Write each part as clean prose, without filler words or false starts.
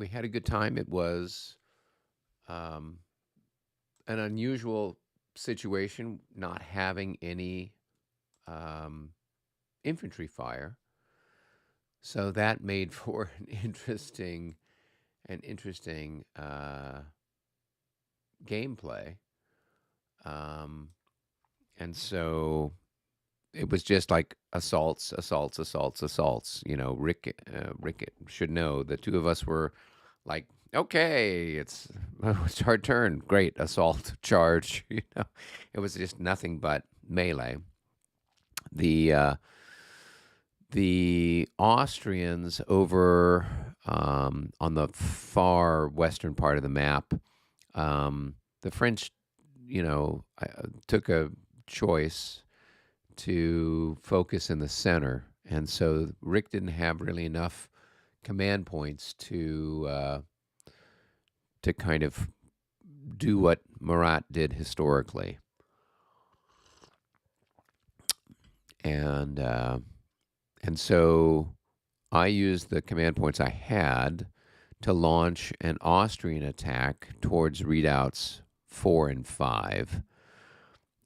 we had a good time. It was um, an unusual situation, not having any um, infantry fire. So that made for an interesting gameplay. Um, and so it was just like assaults, assaults, assaults, assaults. Rick should know the two of us were like, okay, it's our turn. Great assault, charge. It was just nothing but melee. The uh, the Austrians over on the far western part of the map, the French, took a choice to focus in the center, and so Rick didn't have really enough command points to kind of do what Marat did historically, and uh, and so I used the command points I had to launch an Austrian attack towards readouts 4 and 5,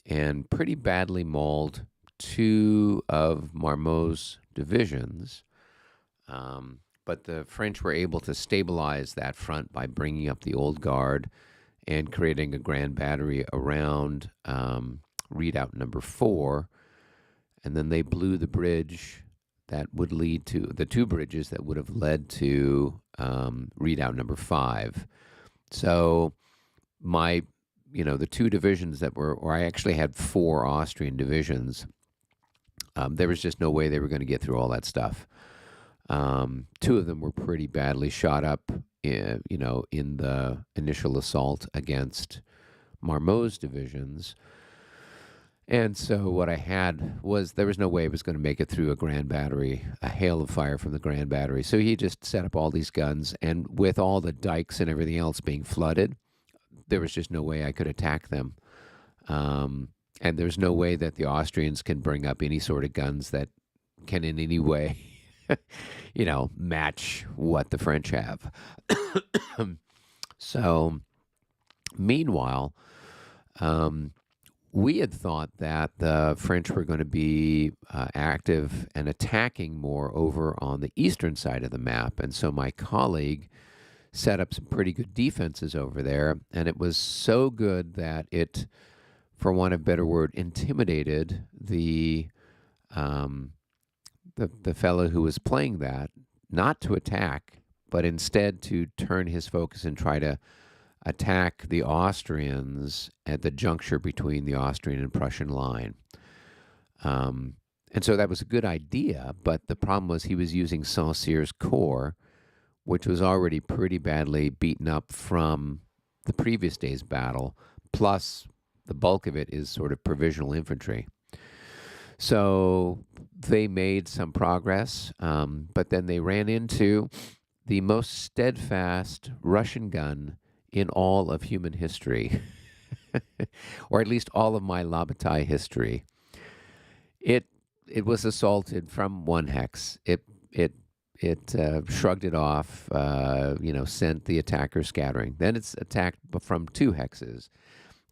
and pretty badly mauled two of Marmot's divisions. But the French were able to stabilize that front by bringing up the Old Guard and creating a grand battery around redoubt number 4. And then they blew the bridge that would lead to the two bridges that would have led to redoubt number 5. So the two divisions that were, or I actually had 4 Austrian divisions. There was just no way they were going to get through all that stuff. Two of them were pretty badly shot up, in the initial assault against Marmot's divisions. And so what I had was there was no way it was going to make it through a grand battery, a hail of fire from the grand battery. So he just set up all these guns, and with all the dikes and everything else being flooded, there was just no way I could attack them. And there's no way that the Austrians can bring up any sort of guns that can in any way, match what the French have. So, meanwhile, um, we had thought that the French were going to be active and attacking more over on the eastern side of the map. And so my colleague set up some pretty good defenses over there. And it was so good that it, for want of a better word, intimidated the fellow who was playing that, not to attack, but instead to turn his focus and try to attack the Austrians at the juncture between the Austrian and Prussian line. And so that was a good idea, but the problem was he was using Saint-Cyr's corps, which was already pretty badly beaten up from the previous day's battle, plus the bulk of it is sort of provisional infantry. So they made some progress, but then they ran into the most steadfast Russian gun in all of human history, or at least all of my La Bataille history. It was assaulted from 1 hex. It shrugged it off, sent the attacker scattering. Then it's attacked from 2 hexes,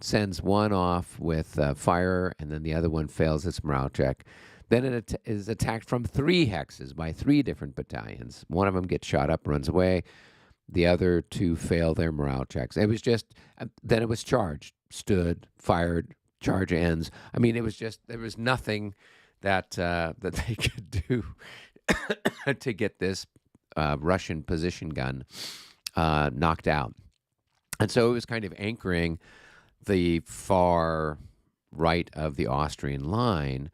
sends one off with fire, and then the other one fails its morale check. Then it is attacked from 3 hexes by 3 different battalions. One of them gets shot up, runs away. The other 2 fail their morale checks. It was just, then it was charged, stood, fired, charge ends. I mean, it was just, there was nothing that they could do to get this Russian position gun knocked out. And so it was kind of anchoring the far right of the Austrian line.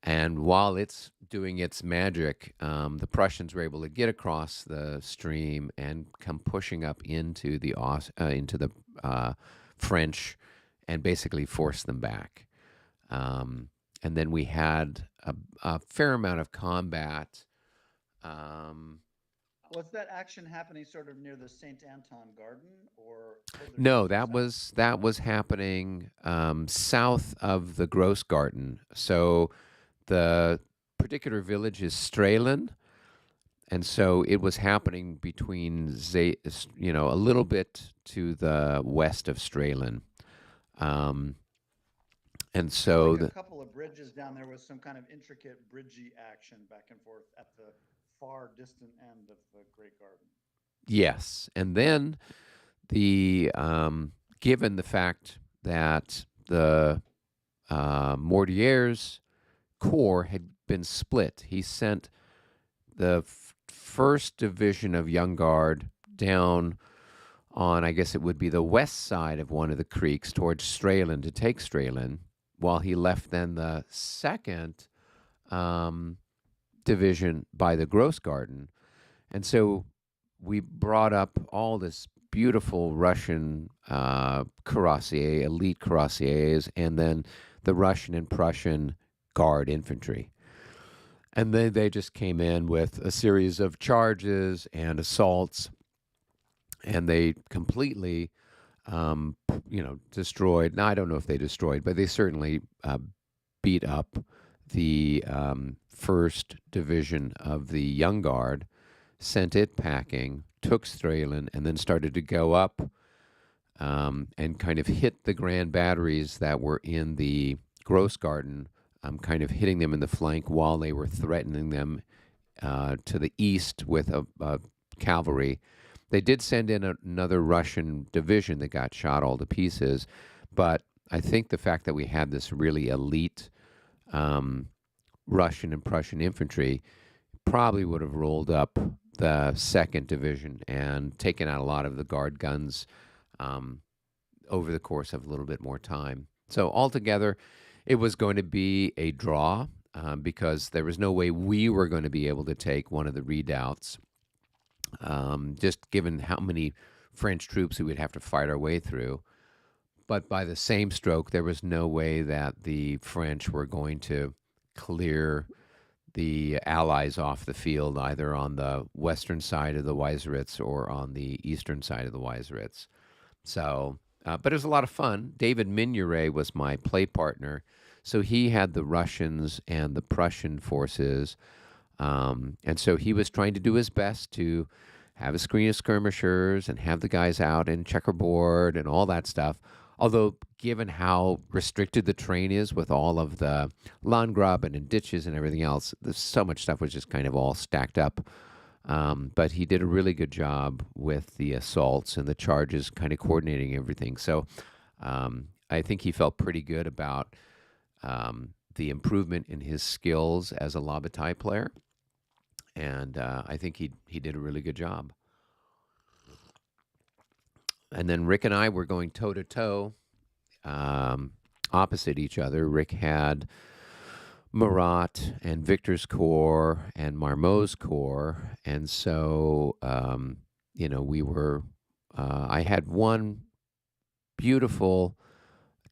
And while it's doing its magic, the Prussians were able to get across the stream and come pushing up into the French and basically force them back. And then we had a fair amount of combat. Was that action happening sort of near the Saint Anton Garden or further No, south? that was happening south of the Gross Garden. So the particular village is Strehlen, and so it was happening between a little bit to the west of Strelin. Um, and There's like so a the, couple of bridges down there with some kind of intricate bridgey action back and forth at the far distant end of the Great Garden. yes, and then the given the fact that the Mordiere's corps had been split, he sent the first division of Young Guard down on, I guess it would be the west side of one of the creeks towards Strelin to take Strelin, while he left then the second um, division by the Gross Garden. And so we brought up all this beautiful Russian cuirassier, elite cuirassiers, and then the Russian and Prussian guard infantry. And then they just came in with a series of charges and assaults, and they completely, destroyed. Now, I don't know if they destroyed, but they certainly beat up the first division of the Young Guard, sent it packing, took Strelin, and then started to go up and kind of hit the grand batteries that were in the Gross Garden, kind of hitting them in the flank while they were threatening them to the east with a cavalry. They did send in another Russian division that got shot all to pieces, but I think the fact that we had this really elite um, Russian and Prussian infantry probably would have rolled up the second division and taken out a lot of the guard guns um, over the course of a little bit more time. So altogether, it was going to be a draw because there was no way we were going to be able to take one of the redoubts, just given how many French troops we would have to fight our way through. But by the same stroke, there was no way that the French were going to clear the Allies off the field, either on the western side of the Weiseritz or on the eastern side of the Weiseritz. So, but it was a lot of fun. David Mignoret was my play partner. So he had the Russians and the Prussian forces. And so he was trying to do his best to have a screen of skirmishers and have the guys out in checkerboard and all that stuff. Although, given how restricted the terrain is with all of the Landgraben and ditches and everything else, there's so much stuff was just kind of all stacked up. But he did a really good job with the assaults and the charges, kind of coordinating everything. So I think he felt pretty good about the improvement in his skills as a La Bataille player, and I think he did a really good job. And then Rick and I were going toe to toe, opposite each other. Rick had Marat and Victor's corps and Marmot's corps, and so we were. I had one beautiful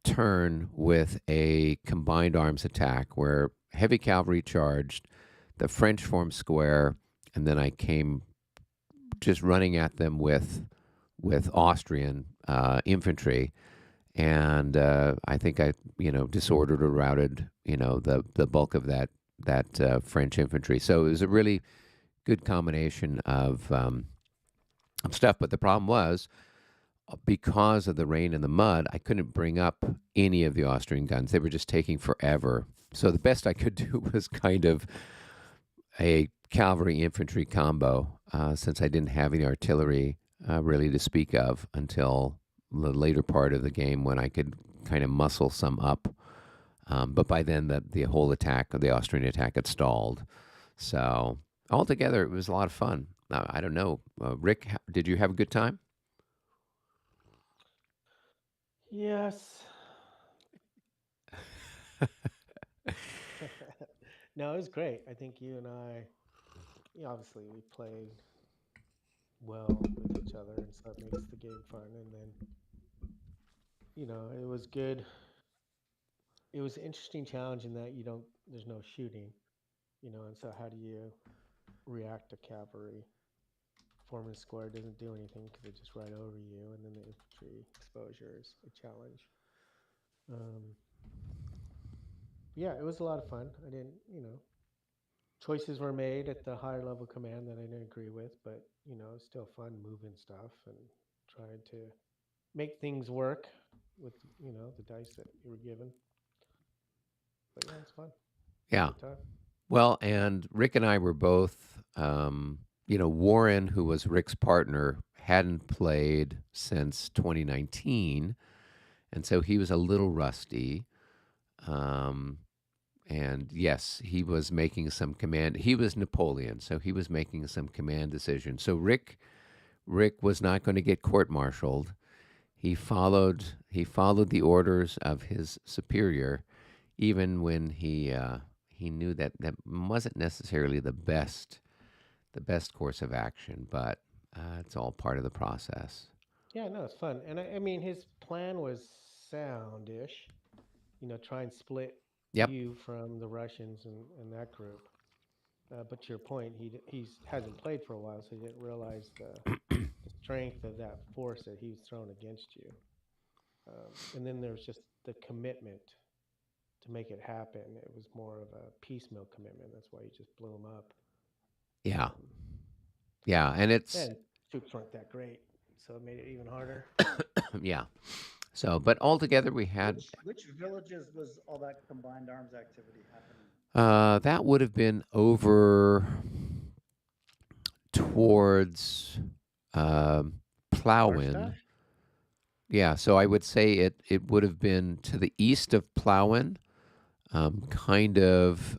turn with a combined arms attack where heavy cavalry charged, the French formed square, and then I came just running at them with Austrian infantry, and I think I disordered or routed the bulk of that French infantry. So it was a really good combination of stuff. But the problem was because of the rain and the mud, I couldn't bring up any of the Austrian guns. They were just taking forever. So the best I could do was kind of a cavalry infantry combo, since I didn't have any artillery really to speak of until the later part of the game when I could kind of muscle some up. But by then, the whole attack, the Austrian attack, had stalled. So altogether, it was a lot of fun. I don't know, Rick, did you have a good time? Yes. No, it was great. I think you and I, obviously we played well with each other, and so it makes the game fun. And then, it was good. It was an interesting challenge in that there's no shooting, and so how do you react to cavalry? Forming a square doesn't do anything because they just ride over you, and then the infantry exposure is a challenge. Um, yeah, it was a lot of fun. I didn't, choices were made at the higher level command that I didn't agree with, but it's still fun moving stuff and trying to make things work with the dice that you were given. But yeah, it's fun. Yeah. Good time. Well, and Rick and I were both, Warren, who was Rick's partner, hadn't played since 2019. And so he was a little rusty. Um, and yes, he was making some command. He was Napoleon, so he was making some command decisions. So Rick was not going to get court-martialed. He followed the orders of his superior, even when he knew that that wasn't necessarily the best course of action, but it's all part of the process. Yeah, no, it's fun. And I mean, his plan was soundish, try and split Yep. you from the Russians and that group. But to your point, he's hasn't played for a while, so he didn't realize the strength of that force that he was throwing against you. And then there's just the commitment to make it happen. It was more of a piecemeal commitment. That's why you just blew him up. Yeah. Um, Yeah, and it's and troops weren't that great, so it made it even harder. yeah. So, but altogether we had Which villages was all that combined arms activity happening? that would have been over towards Arstadt? Plowin. Yeah, so I would say it would have been to the east of Plowin, kind of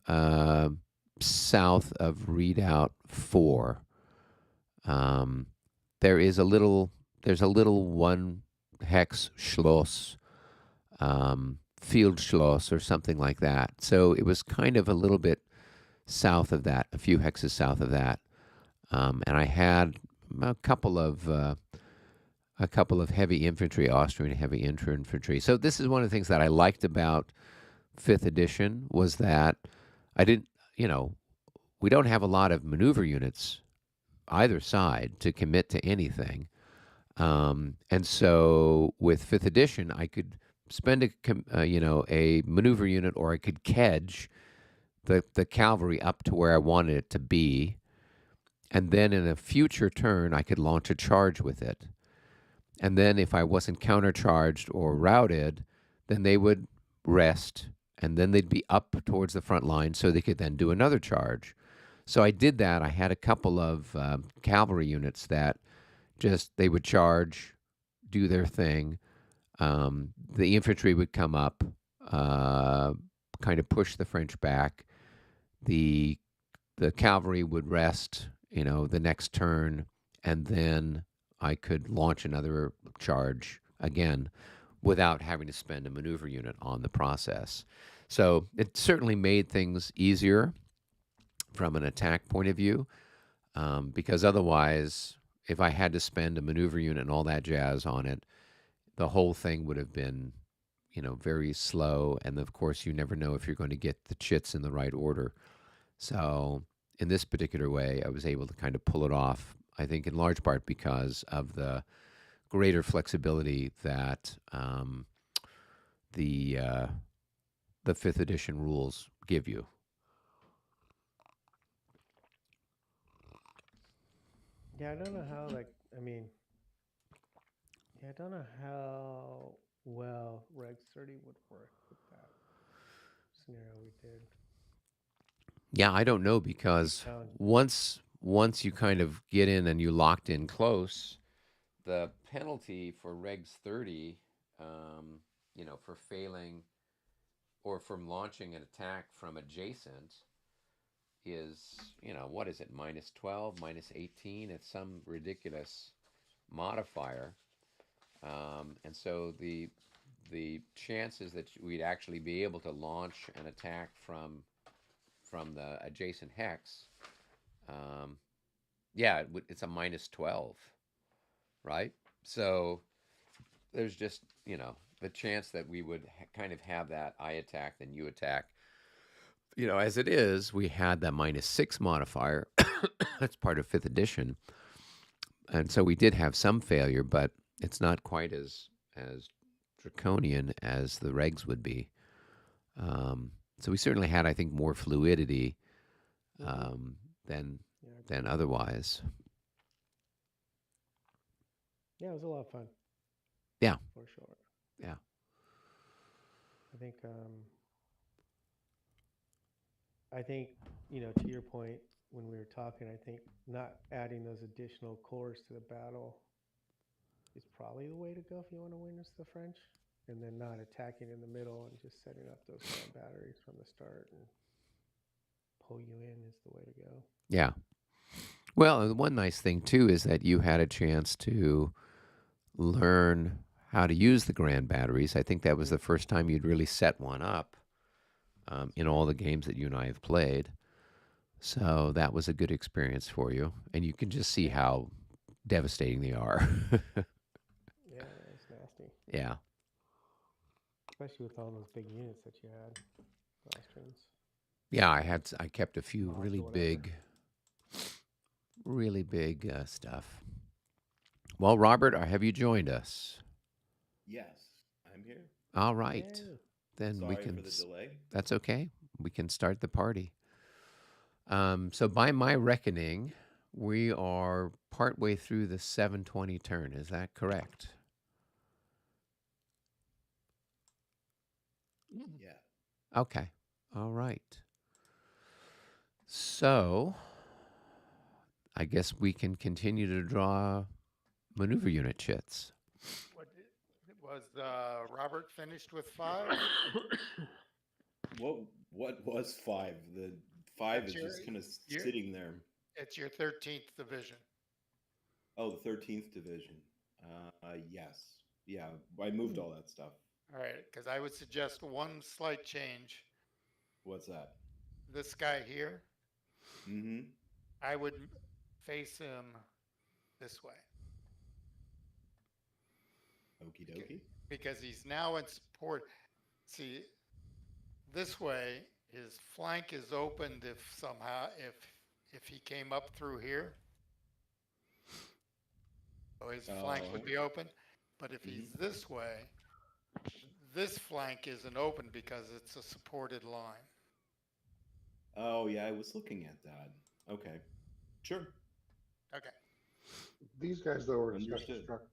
south of Redoubt 4. Um, there's a little one hex Schloss, field Schloss or something like that. So it was kind of a little bit south of that, a few hexes south of that. And I had a couple of heavy infantry, Austrian heavy infantry. So this is one of the things that I liked about fifth edition was that I didn't, we don't have a lot of maneuver units either side to commit to anything. And so with fifth edition, I could spend a maneuver unit, or I could kedge the cavalry up to where I wanted it to be, and then in a future turn, I could launch a charge with it. And then if I wasn't countercharged or routed, then they would rest, and then they'd be up towards the front line so they could then do another charge. So I did that. I had a couple of cavalry units that just they would charge, do their thing. The infantry would come up, kind of push the French back. The the cavalry would rest, the next turn, and then I could launch another charge again without having to spend a maneuver unit on the process. So it certainly made things easier from an attack point of view, because otherwise, if I had to spend a maneuver unit and all that jazz on it, the whole thing would have been, very slow. And of course, you never know if you're going to get the chits in the right order. So in this particular way, I was able to kind of pull it off, I think in large part because of the greater flexibility that the uh, the fifth edition rules give you. Yeah, I don't know how. Like, I mean, yeah, I don't know how well Regs 30 would work with that scenario we did. Yeah, I don't know because Challenge. once you kind of get in and you locked in close, the penalty for Regs 30, for failing or from launching an attack from adjacent is, what is it, minus 12, minus 18? It's some ridiculous modifier. And so the chances that we'd actually be able to launch an attack from the adjacent hex, um, yeah, it's a minus 12, right? So there's just, the chance that we would kind of have that I attack, then you attack. As it is, we had that minus 6 modifier. That's part of fifth edition. And so we did have some failure, but it's not quite as draconian as the regs would be. So we certainly had, I think, more fluidity Mm-hmm. than Yeah, than agreed. otherwise. Yeah, it was a lot of fun Yeah, for sure. yeah, I think I think, to your point when we were talking, I think not adding those additional cores to the battle is probably the way to go if you want to win the French. And then not attacking in the middle and just setting up those grand batteries from the start and pull you in is the way to go. yeah. Well, and one nice thing too is that you had a chance to learn how to use the grand batteries. I think that was the Mm-hmm. first time you'd really set one up That's in right. all the games that you and I have played. So that was a good experience for you, and you can just see Yeah. how devastating they are. Yeah, it's nasty. Yeah, Especially with all those big units that you had, the Austrians, yeah. I kept a few Moss or whatever. really big stuff. Well, Robert, have you joined us? Yes, I'm here. All right, Yay. then we Sorry can. for the delay. That's okay. We can start the party. So by my reckoning, we are partway through the 720 turn. Is that correct? Yeah. Okay. All right. So I guess we can continue to draw maneuver unit chits. What was Robert finished with five? What was five? The five That's is just kind of your sitting there. it's your 13th division. Oh, the 13th division. Yes. Yeah, I moved all that stuff. All right, because I would suggest one slight change. What's that? This guy here, Mm-hmm. I would face him this way Okie beca- dokie. because he's now in support. See, this way his flank is opened if he came up through here, so his flank would Oh. be open. But if he's Mm-hmm. this way, this flank isn't open because it's a supported line. Oh, yeah, I was looking at that. Okay. Sure. Okay. These guys, though, are in a special Understood. structure.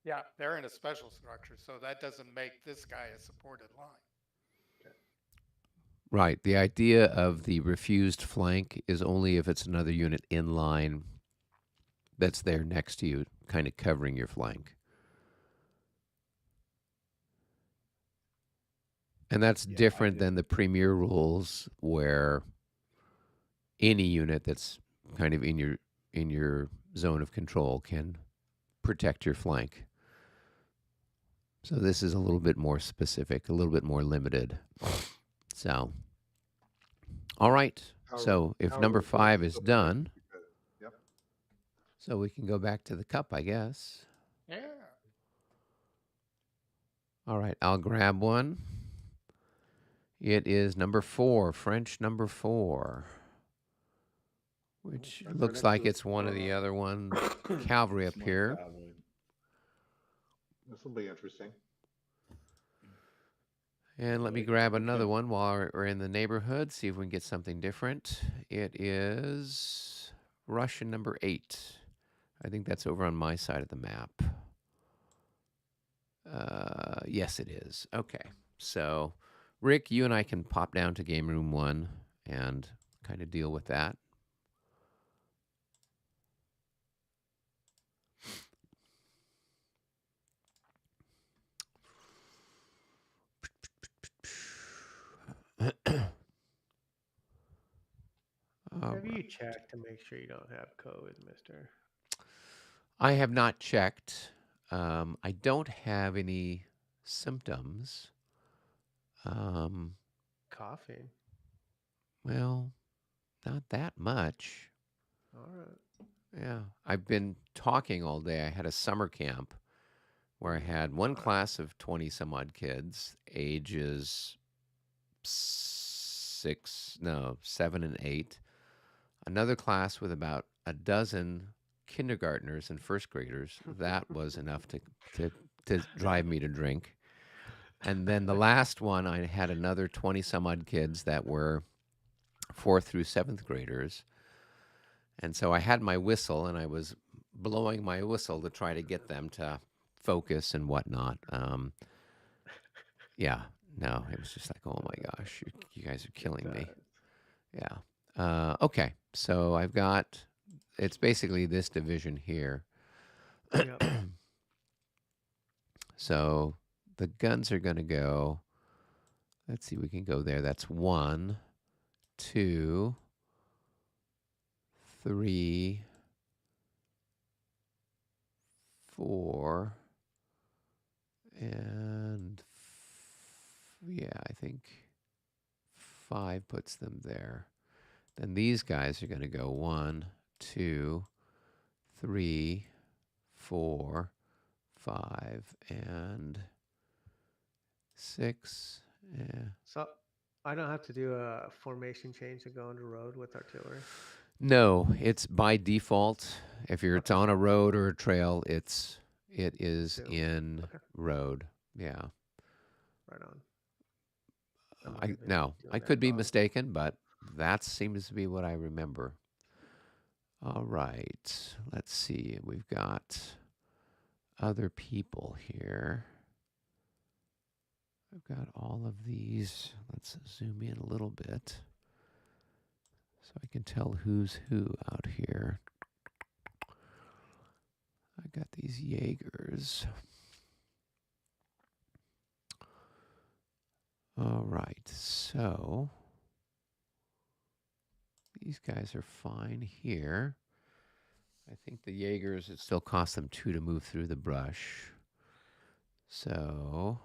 Yeah, they're in a special structure, so that doesn't make this guy a supported line. Right. The idea of the refused flank is only if it's another unit in line that's there next to you, kind of covering your flank. And that's Yeah, I different than didn't. the premier rules where any unit that's kind of in your zone of control can protect your flank. So this is a little bit more specific, a little bit more limited. So, all right. So if number However, those 5 is still protect done, because, yep. so we can go back to the cup, I guess. Yeah. All right, I'll grab one. It is number 4, French number 4, which That's right looks next to like the it's one of the small, other ones. Cavalry up Small here. cavalry. this will be interesting. And let me Right. grab another Okay. one while we're in the neighborhood, see if we can get something different. It is Russian number 8. I think that's over on my side of the map. Yes, it is. Okay. So, Rick, you and I can pop down to game room 1 and kind of deal with that. Have you checked to make sure you don't have COVID, mister? I have not checked. I don't have any symptoms. Um, Coughing. well, not that much. All right. Yeah, I've been talking all day. I had a summer camp where I had one class of 20 some odd kids, ages 7 and 8. Another class with about a dozen kindergartners and first graders. That was enough to drive me to drink. And then the last one, I had another 20 some odd kids that were 4th through 7th graders. And so I had my whistle, and I was blowing my whistle to try to get them to focus and whatnot. Yeah, no, it was just like, oh my gosh, you guys are killing me. Yeah. Okay, so I've got, it's basically this division here. Yep. So the guns are going to go, let's see, we can go there. That's 1, 2, 3, 4, and yeah, I think 5 puts them there. Then these guys are going to go 1, 2, 3, 4, 5, and 6. Yeah. So I don't have to do a formation change to go on the road with artillery. No, it's by default. If it's Okay. on a road or a trail, it is Assumed. in Okay. road. Yeah. Right on. I might have been Now doing I that could be wrong. mistaken, but that seems to be what I remember. All right. Let's see. We've got other people here. I've got all of these. Let's zoom in a little bit so I can tell who's who out here. I got these Jaegers. All right, so these guys are fine here. I think the Jaegers, it still costs them 2 to move through the brush. So,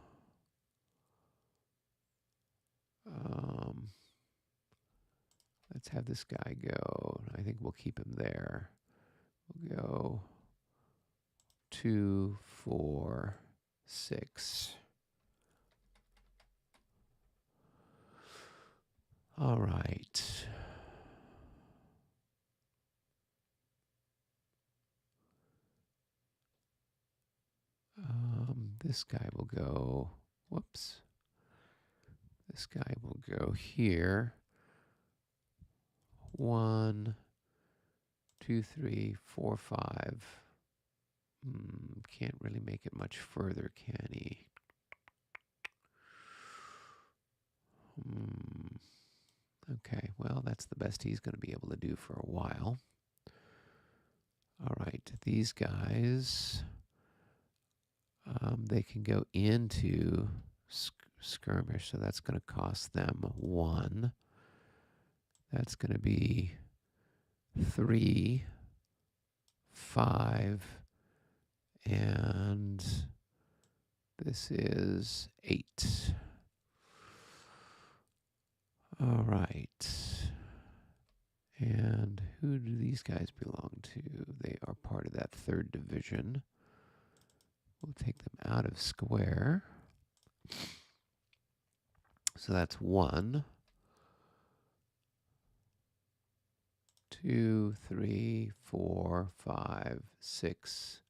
let's have this guy go. I think we'll keep him there. We'll go 2, 4, 6. All right. This guy will go, whoops. This guy will go here. 1, 2, 3, 4, 5. Can't really make it much further, can he? Okay, well, that's the best he's going to be able to do for a while. All right, these guys, they can go into skirmish, so that's going to cost them 1. That's going to be 3, 5, and this is 8. All right. And who do these guys belong to? They are part of that 3rd division. We'll take them out of square. So that's 1, 2, 3, 4, 5, 6.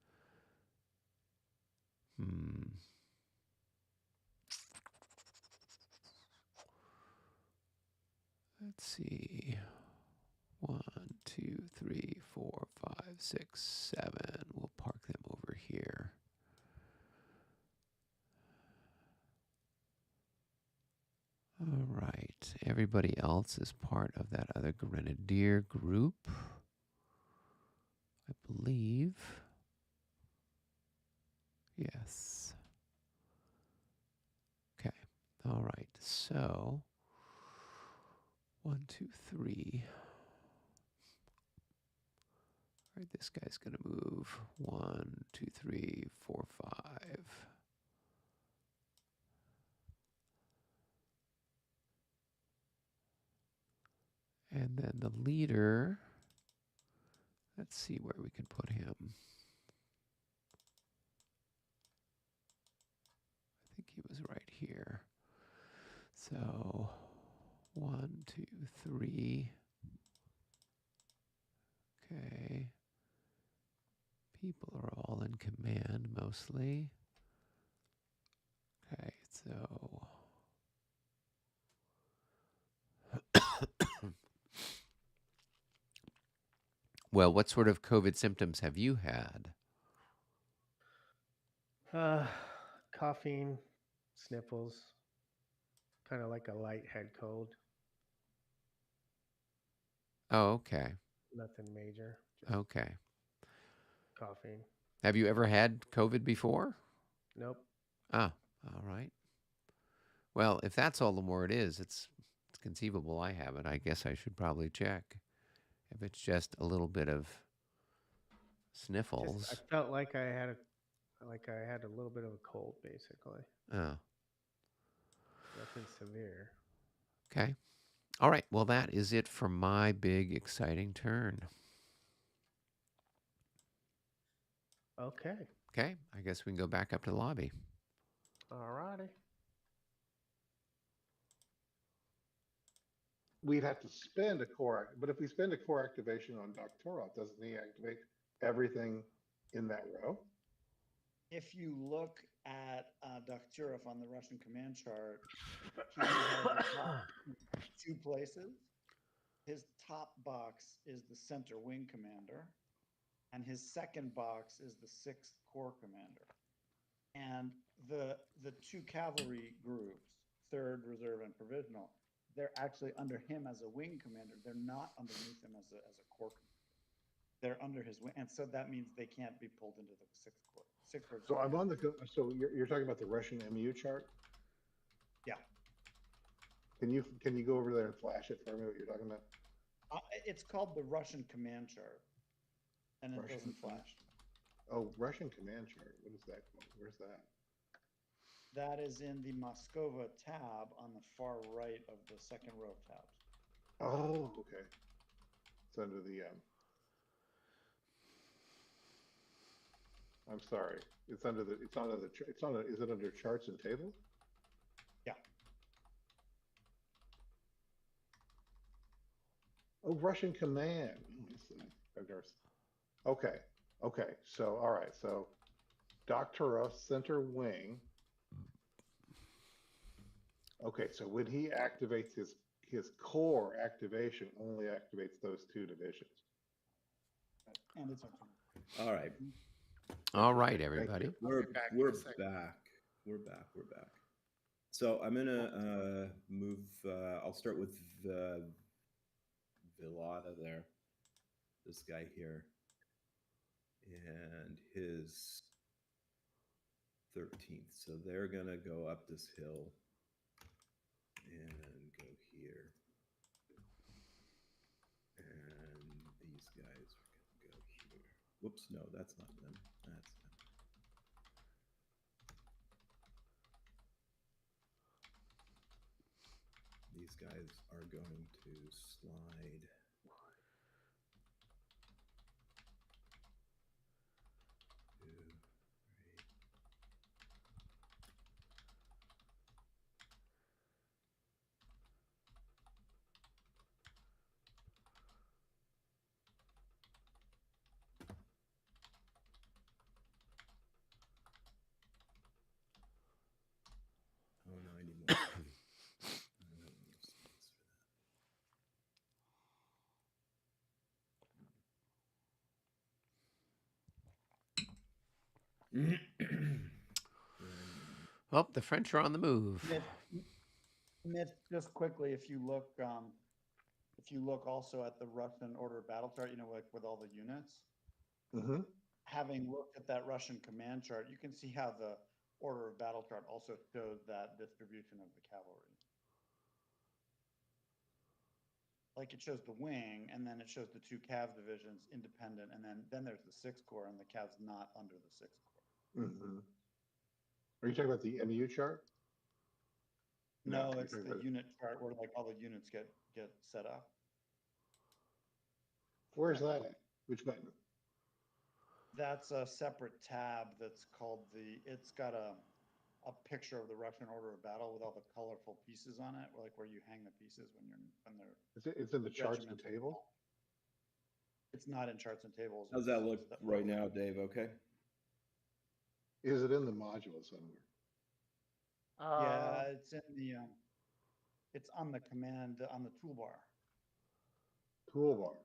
Let's see. 1, 2, 3, 4, 5, 6, 7. We'll park them over here. All right. Everybody else is part of that other grenadier group, I believe. Yes. Okay. All right. So 1, 2, 3. All right. This guy's going to move 1, 2, 3, 4, 5. And then the leader, let's see where we can put him. I think he was right here. So 1, 2, 3. Okay. People are all in command mostly. Okay, so Well, what sort of COVID symptoms have you had? Coughing, sniffles, kind of like a light head cold. Oh, okay. Nothing major, just Okay. coughing. Have you ever had COVID before? Nope. Ah, all right. Well, if that's all the more it is, it's conceivable I have it. I guess I should probably check. If it's just a little bit of Just I sniffles. felt like I had a little bit of a cold, basically. Oh, Nothing severe. okay. All right. Well, that is it for my big exciting turn. Okay. Okay. I guess we can go back up to the lobby. Alrighty. We'd have to spend a core, but if we spend a core activation on Doctorov, doesn't he activate everything in that row? If you look at Dokhturov on the Russian command chart, he has the top two places. His top box is the center wing commander, and his second box is the 6th Corps commander. And the two cavalry groups, 3rd Reserve and Provisional, they're actually under him as a wing commander. They're not underneath him as a Corps commander. They're under his wing, and so that means they can't be pulled into the 6th Corps. 6th Corps. So I'm on the, so you're talking about the Russian MU chart? Yeah. Can you go over there and flash it for me, what you're talking about? It's called the Russian command chart, and it Russian doesn't flash. Oh, Russian command chart. What is that called? Where's that? That is in the Moscowa tab on the far right of the second row of tabs. Oh, okay. It's under the, I'm sorry. It's under the, it's on the, it's on, is it under charts and tables? Yeah. Oh, Russian command. Oh, I see. I've never okay. Okay. So, all right. So Doctorov center wing. Okay. So when he activates his core activation only activates those two divisions. And it's All right. All right, Thank you. everybody. We're back in we're a second. back. We're back. We're back. So I'm gonna move. I'll start with Villada there. This guy here, and his 13th. So they're gonna go up this hill and go here, and these guys are gonna go here. Whoops, no, that's not them. That's them. These guys are going to slide. Two, three. Oh no, I need more. I don't have enough space for that. Well, the French are on the move. Mitch, just quickly, if you look also at the Russian order of battle chart, like with all the units, Mm-hmm. having looked at that Russian command chart, you can see how the order of battle chart also shows that distribution of the cavalry. Like it shows the wing, and then it shows the two cav divisions independent, and then there's the 6th Corps, and the cav's not under the 6th Corps. Mm-hmm. Are you talking about the MU chart? No, you're it's talking the about- unit chart where like all the units get set up. Where's that at? Which button? That's a separate tab that's called it's got a picture of the Russian order of battle with all the colorful pieces on it, like where you hang the pieces when they're It's in the charts and regimented. tables? It's not in charts and tables. How's that It's look right now, Dave? Okay. Is it in the module somewhere? Yeah, it's in it's on the command on the toolbar. Toolbar.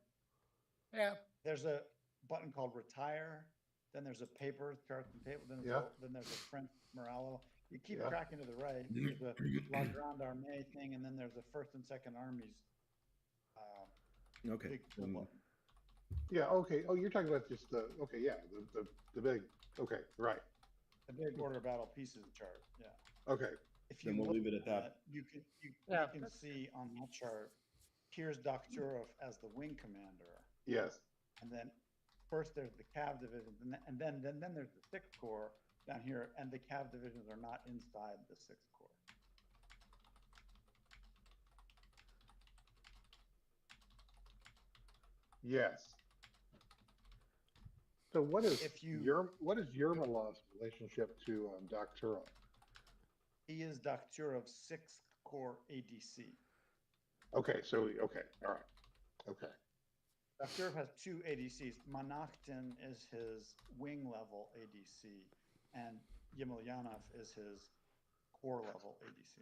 Yeah, there's a button called retire. Then there's a paper, charts and table. Yeah. Then there's a French Moralo. You keep Yeah. tracking to the right. There's a La Grande Armée thing, and then there's a first and second armies. Okay. Big full button. Yeah. Okay. Oh, you're talking about just the, okay. Yeah. The big, okay. Right. The big order of battle pieces chart. Yeah. Okay. If you Then we'll look leave it at that. you can Yeah, see on that chart. Here's Dokhturov as the wing commander, Yes. and then first there's the Cav divisions, and then there's the Sixth Corps down here, and the Cav divisions are not inside the Sixth Corps. Yes. So what is If you- Yermolov's relationship to Dokhturov? He is Dokhturov's Sixth Corps ADC. Okay. So okay. All right. Okay. Dokhturov has two ADCs. Monachtin is his wing level ADC, and Yemelyanov is his corps level ADC.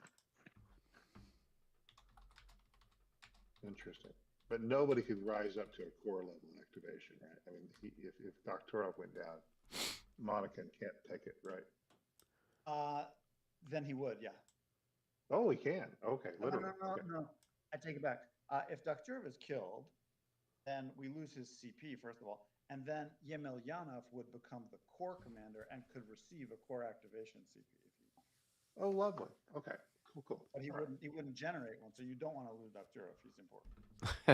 Interesting. But nobody could rise up to a core level activation, right? I mean, if Dokhturov went down, Monacan can't take it, right? Then he would, yeah. Oh, he can. Okay, literally. Okay. No. I take it back. If Dokhturov is killed, then we lose his CP, first of all. And then Yemelyanov would become the corps commander and could receive a corps activation CP if he wants. Oh, lovely. Okay, cool. But he All right. wouldn't generate one, so you don't want to lose Dokhturov. He's important.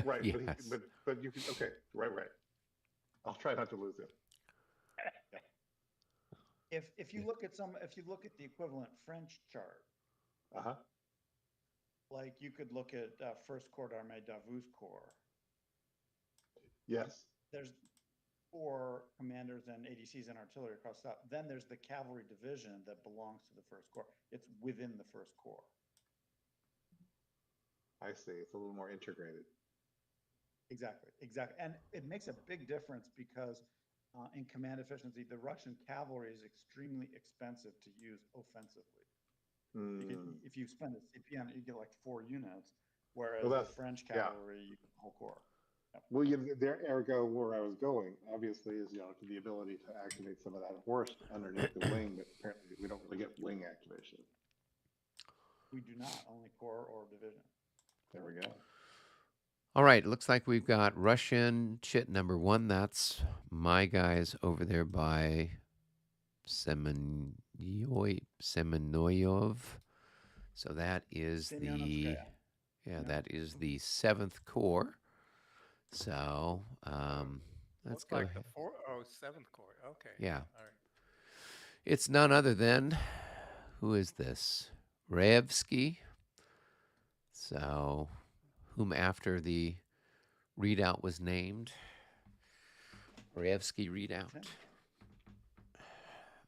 Right, Yes. but you can, okay, right. I'll try not to lose him. If you look at the equivalent French chart, Uh-huh. like you could look at First Corps d'Armée Davout's Corps. Yes. There's 4 commanders and ADCs and artillery across the top. Then there's the cavalry division that belongs to the First Corps. It's within the First Corps. I see. It's a little more integrated. Exactly. And it makes a big difference because in command efficiency, the Russian cavalry is extremely expensive to use offensively. If you spend a CP on it, you get like 4 units, whereas Well, the that's- French yeah. cavalry, you get the whole corps. Well, there, ergo, where I was going, obviously, is the ability to activate some of that horse underneath the wing, but apparently we don't really get wing activation. We do not, only corps or division. There we go. All right, looks like we've got Russian chit number 1. That's my guys over there by Semenoyov. So that is Semyonovskaya. that is the 7th Corps. So let's Looks go like ahead. the 7th Corps. Okay. Yeah. All right. It's none other than, who is this? Revsky. So, whom after the readout was named. Revsky readout.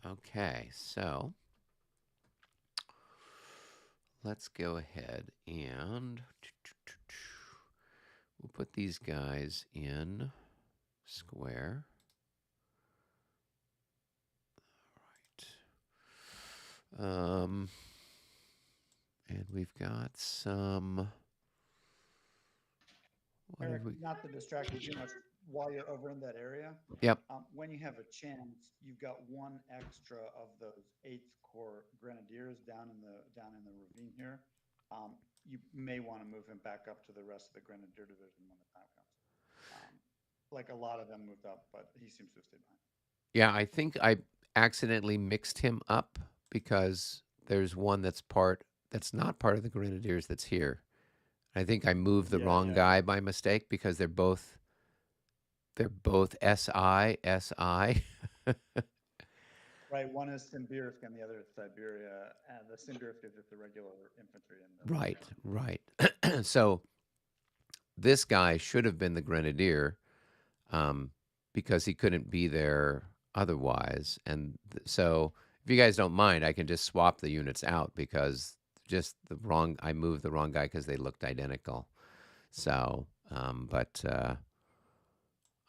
Okay, so let's go ahead and we'll put these guys in square. All right. And we've got some. What Eric, have we? not to distract you too much while you're over in that area. Yep. When you have a chance, you've got 1 extra of those 8th Corps grenadiers down in the ravine here. You may want to move him back up to the rest of the grenadier division when the time comes. Like a lot of them moved up, but he seems to have stayed behind. Yeah, I think I accidentally mixed him up because there's one that's not part of the Grenadiers that's here. I think I moved the wrong guy by mistake because they're both SI. Right, one is Simbirsk and the other is Siberia, and the Simbirsk is just the regular infantry. Right. So this guy should have been the Grenadier because he couldn't be there otherwise. And so if you guys don't mind, I can just swap the units out because I moved the wrong guy because they looked identical. So, but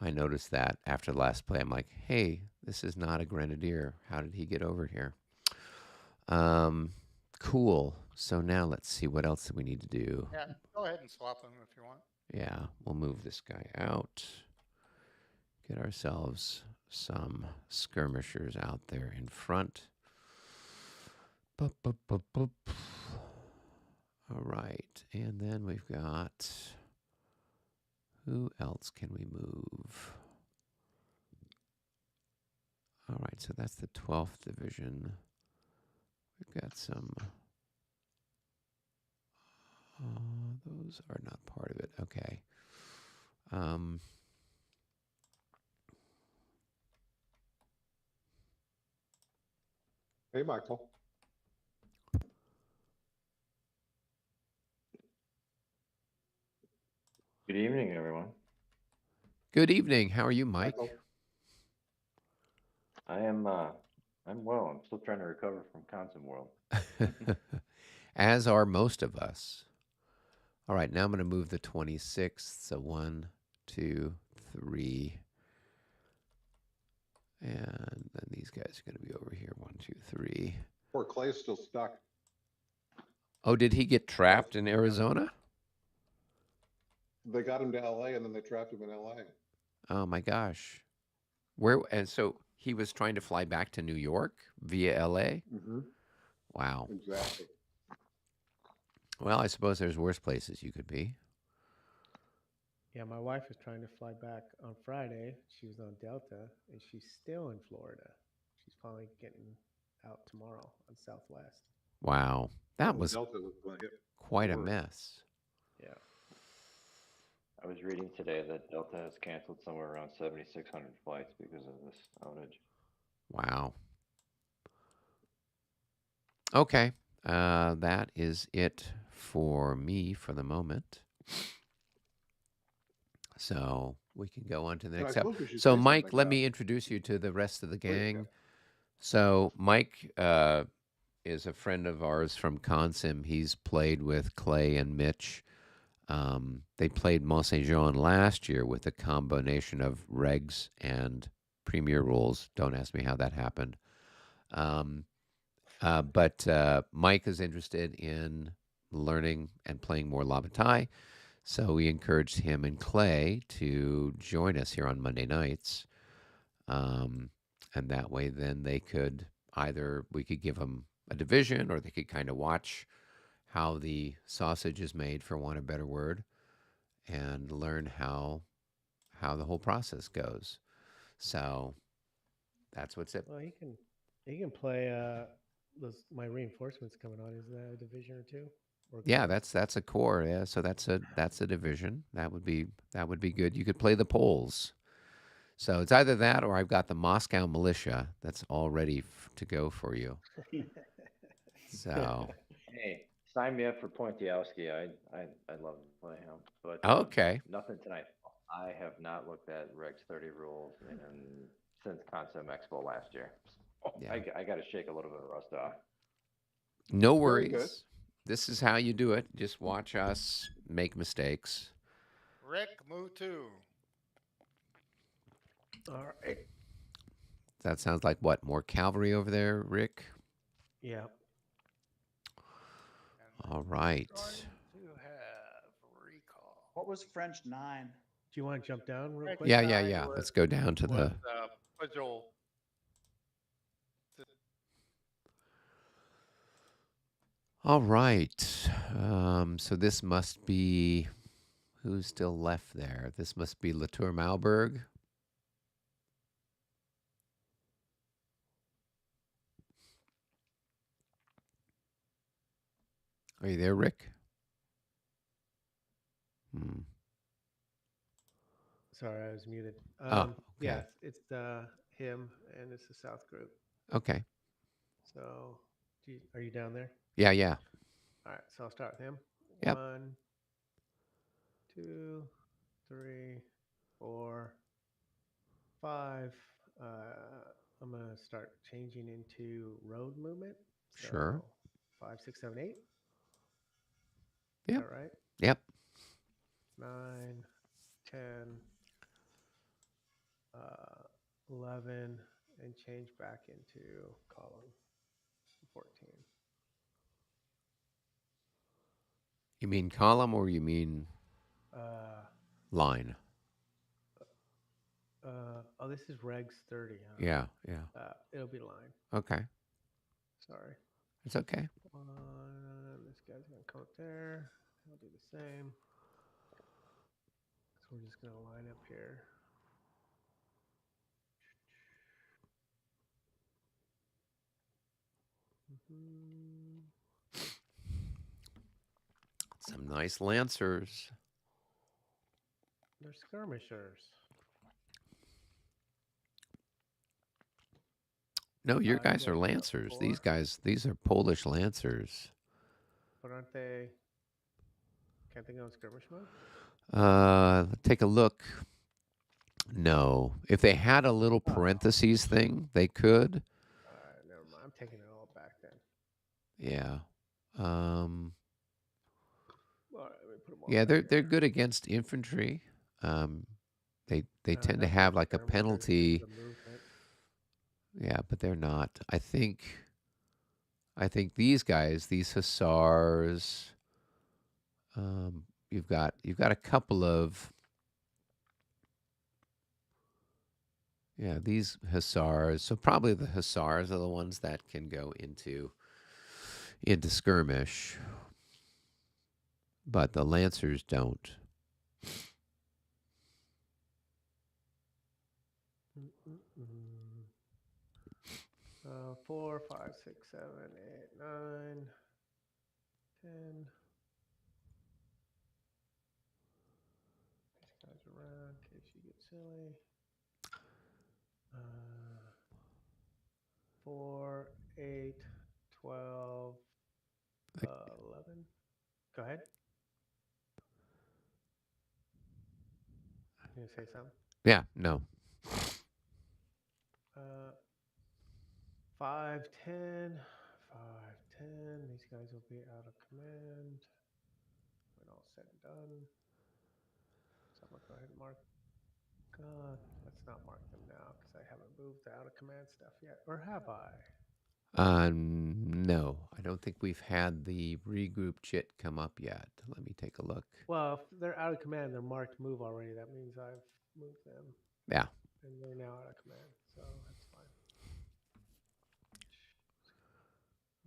I noticed that after the last play, I'm like, hey, this is not a Grenadier. How did he get over here? Cool. So now let's see what else do we need to do. Yeah, go ahead and swap them if you want. Yeah, we'll move this guy out. get ourselves some skirmishers out there in front. Boop, boop, boop, boop. All right, and then we've got, who else can we move? All right, so that's the 12th division. We've got some, those are not part of it. Okay. Hey, Michael. Good evening, everyone. Good evening. How are you, Mike? Michael. I'm well. I'm still trying to recover from Consim World. As are most of us. All right, now I'm going to move the 26th. So 1, 2, 3. And then these guys are going to be over here. 1, 2, 3. Poor Clay's still stuck. Oh, did he get trapped in Arizona? They got him to LA and then they trapped him in LA. Oh my gosh. Where, and so he was trying to fly back to New York via LA? Mm-hmm. Wow. Exactly. Well, I suppose there's worse places you could be. Yeah, my wife was trying to fly back on Friday. She was on Delta, and she's still in Florida. She's probably getting out tomorrow on Southwest. Wow. That was Delta was going to hit quite a worse. mess. Yeah. I was reading today that Delta has canceled somewhere around 7,600 flights because of this outage. Wow. Okay. That is it for me for the moment. So we can go on to the And I next suppose we should So, say Mike, something let about- me introduce you to the rest of the Please, gang. yeah. So, Mike is a friend of ours from Consim. He's played with Clay and Mitch. They played Mont Saint Jean last year with a combination of regs and premier rules. Don't ask me how that happened. But Mike is interested in learning and playing more La Bataille. So we encouraged him and Clay to join us here on Monday nights. And that way, then they could either, we could give them a division, or they could kind of watch how the sausage is made, for want of a better word, and learn how the whole process goes. So that's what's it. Well, he can play those my reinforcements coming on. Is that a division or two? Or Yeah, core? that's a core. Yeah, so that's a division. That would be good. You could play the Poles. So it's either that, or I've got the Moscow militia that's all ready to go for you. So Hey, sign me up for Pointiowski. I'd love to play him, but okay, nothing tonight. I have not looked at Regs 30 rules since Concept Expo last year. Yeah. I got to shake a little bit of rust off. no Very good. worries. This is how you do it. Just watch us make mistakes. Rick Mutu. All right. That sounds like what? More cavalry over there, Rick? Yeah. And All right. going to have recall. What was French 9? Do you want to jump down real Rick quick? Yeah. Nine Let's go down to was the. Pujol. All right. So this must be, who's still left there? This must be Latour Malberg. Are you there, Rick? Sorry, I was muted. Okay. Yeah, it's him, and it's the South group. Okay. So, are you down there? Yeah. All right, so I'll start with him. Yep. 1, 2, 3, 4, 5. I'm gonna start changing into road movement. Sure. So 5, 6, 7, 8. Yep. All right. Yep. 9, 10, 11, and change back into column 14. You mean column, or you mean Uh, line? Oh, this is Regs 30, huh? Yeah, yeah. It'll be line. Okay. Sorry. It's okay. This guy's gonna come up there. I'll do the same. So we're just gonna line up here. Some nice lancers. They're skirmishers. No, your You guys are guys got lancers. 4, These are Polish lancers. but aren't they? Can't they go in skirmish mode? Take a look. No. If they had a little parentheses thing, they could. Never mind. I'm taking it all back then. Yeah. All right, let me put them all Yeah, back they're good against infantry. They tend to that's have more like a skirmishers, just penalty. the movement. Yeah, but they're not. I think these guys, these hussars, you've got a couple of these hussars. So probably the hussars are the ones that can go into skirmish, but the lancers don't. Mm-mm-mm. 4, 5, 6, 7, 8, 9, 10. These guys around in case you get silly. 4, 8, 12, 11. Go ahead. You gonna say something? Yeah, no. 5, 10, 5, 10. These guys will be out of command when all said and done. So I'm gonna go ahead and mark. Let's not mark them now because I haven't moved the out of command stuff yet, or have I? No, I don't think we've had the regroup chit come up yet. Let me take a look. Well, if they're out of command, they're marked move already. That means I've moved them. Yeah. And they're now out of command, so that's fine.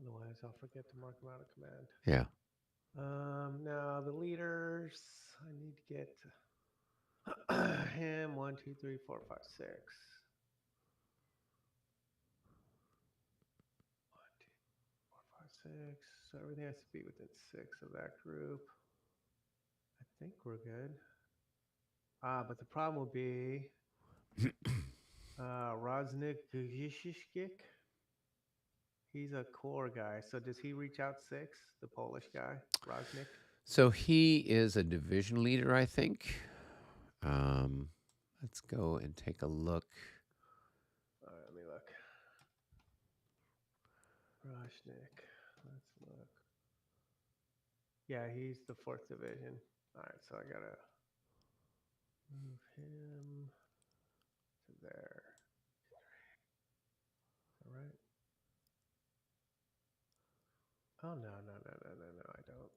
Otherwise, I'll forget to mark them out of command. Yeah. Now the leaders, I need to get him 1, 2, 3, 4, 5, 6. 1, 2, 4, 5, 6. So everything has to be within 6 of that group. I think we're good. But the problem will be Rosnik Guzishik. He's a core guy. So does he reach out 6? The Polish guy, Rosnik? So he is a division leader, I think. Let's go and take a look. All right, let me look. Rosnik. Let's look. Yeah, he's the 4th division. All right, so I gotta move him to there. All right. Oh, no, I don't.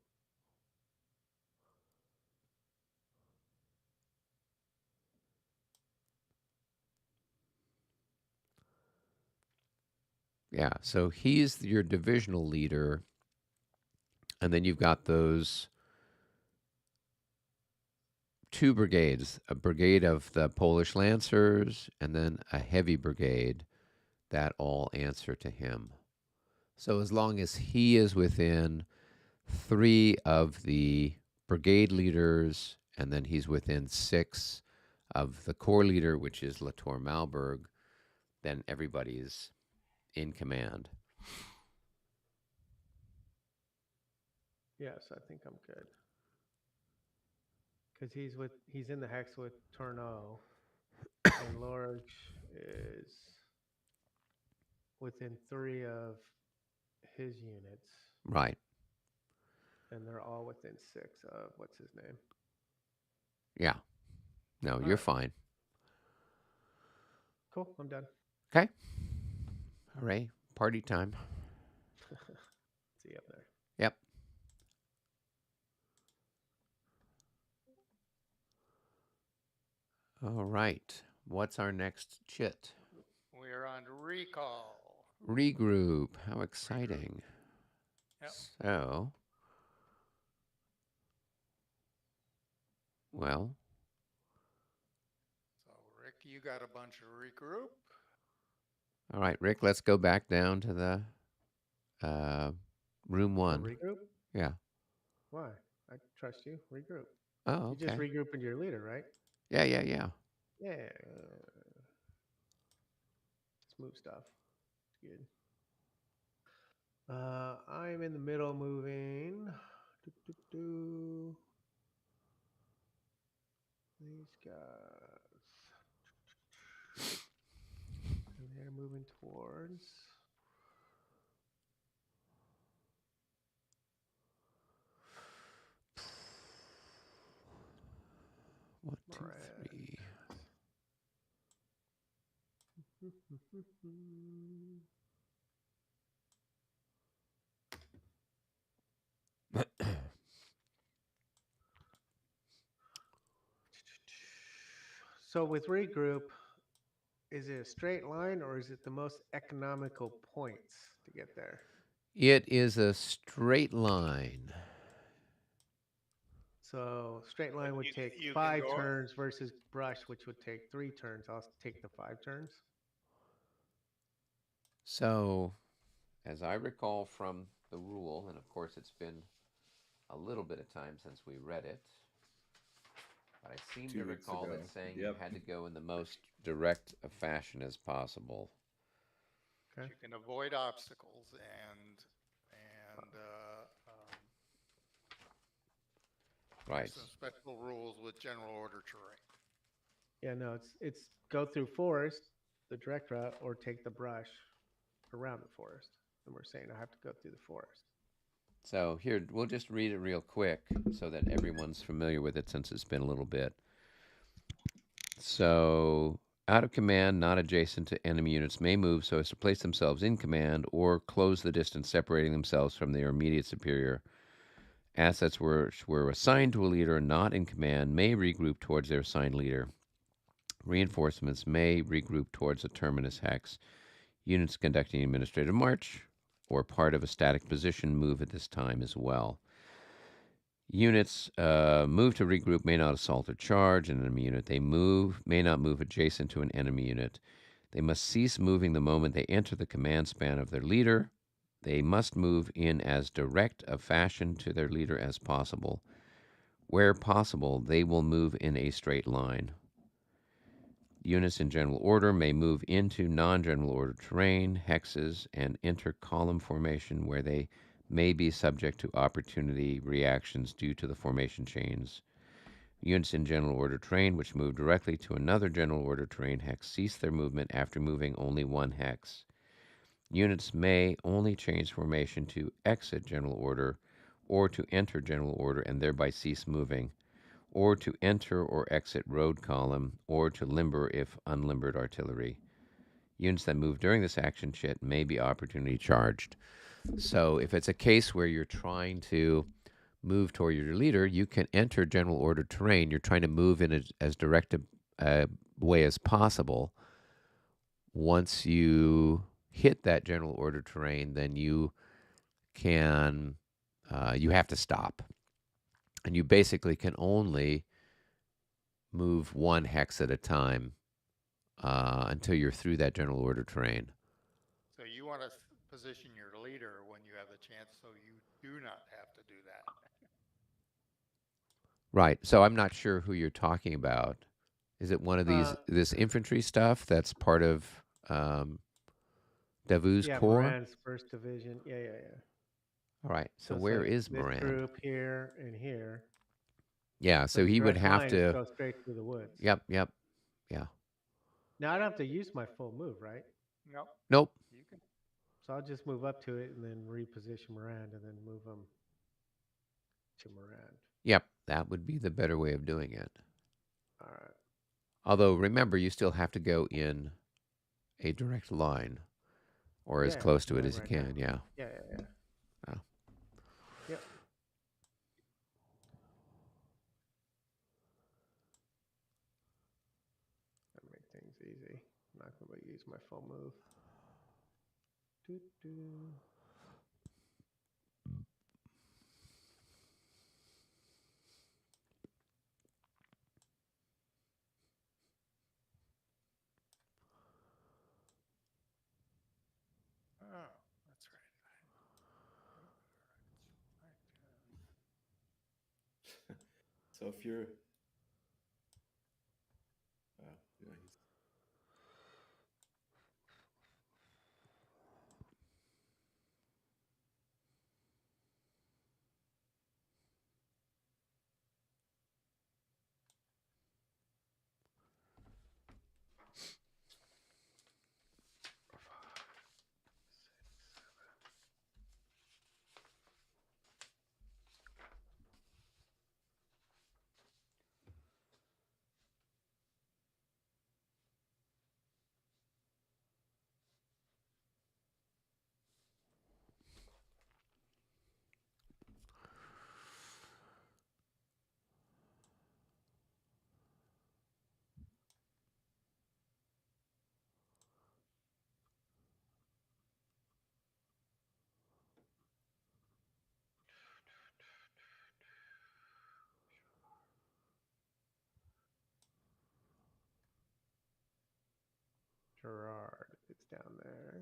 Yeah, so he's your divisional leader. And then you've got those 2 brigades, a brigade of the Polish Lancers and then a heavy brigade that all answer to him. So as long as he is within 3 of the brigade leaders and then he's within 6 of the corps leader, which is Latour Malberg, then everybody's in command. Yes, I think I'm good. Because he's in the hex with Tourneau, and Lorg is within 3 of his units, Right. and they're all within 6 of what's his name. Yeah. No, you're right. fine. Cool, I'm done. Okay. All right. Party time. See you up there. Yep. All right. What's our next chit? We're on recall. Regroup. How exciting. Yep. So, well, So, Rick, you got a bunch of regroup. all right, Rick, let's go back down to the room So 1. regroup? Yeah. Why? I trust you. Regroup. Oh, You just okay. regroup into your leader, right? Yeah. Yeah. Let's move stuff. It's good. I'm in the middle moving. These guys. And they're moving towards. One, two, Moran. 3. So with regroup, is it a straight line or is it the most economical points to get there? It is a straight line. So straight line would take you can 5 go- turns versus brush, which would take 3 turns. I'll take the 5 turns. So, as I recall from the rule, and of course it's been a little bit of time since we read it, but I seem 2 to weeks recall ago. it saying Yep. you had to go in the most direct a fashion as possible. Okay. You can avoid obstacles and Right. there's some special rules with general order terrain. Yeah, no, it's go through forest, the direct route, or take the brush around the forest. And we're saying I have to go through the forest. So here, we'll just read it real quick so that everyone's familiar with it since it's been a little bit. So, out of command, not adjacent to enemy units, may move so as to place themselves in command or close the distance separating themselves from their immediate superior. Assets which were assigned to a leader not in command may regroup towards their assigned leader. Reinforcements may regroup towards a terminus hex. Units conducting administrative march or part of a static position move at this time as well. Units move to regroup may not assault or charge an enemy unit. They may not move adjacent to an enemy unit. They must cease moving the moment they enter the command span of their leader. They must move in as direct a fashion to their leader as possible. Where possible, they will move in a straight line. Units in general order may move into non-general order terrain, hexes, and enter column formation where they may be subject to opportunity reactions due to the formation chains. Units in general order terrain which move directly to another general order terrain hex cease their movement after moving only one hex. Units may only change formation to exit general order or to enter general order and thereby cease moving, or to enter or exit road column, or to limber if unlimbered artillery. Units that move during this action chit may be opportunity charged. So if it's a case where you're trying to move toward your leader, you can enter general order terrain. You're trying to move in as direct a way as possible. Once you hit that general order terrain, then you can, you have to stop. And you basically can only move one hex at a time until you're through that general order terrain. So you want to position your leader when you have the chance so you do not have to do that. Right. So I'm not sure who you're talking about. Is it one of these this infantry stuff that's part of Davu's Yeah, corps? Moran's first division. Yeah. All right. So it's where like is this Moran? group here and here. Yeah. So the he would direct have line to. go straight through the woods. Yep. Yeah. Now I don't have to use my full move, right? Nope. Nope. You can. So I'll just move up to it and then reposition Moran and then move them to Moran. Yep. That would be the better way of doing it. All right. Although remember, you still have to go in a direct line, or as close to it as you right can. now. Yeah. Yeah. Oh. Yep. Everything So if you're, yeah, he's Gerard is down there.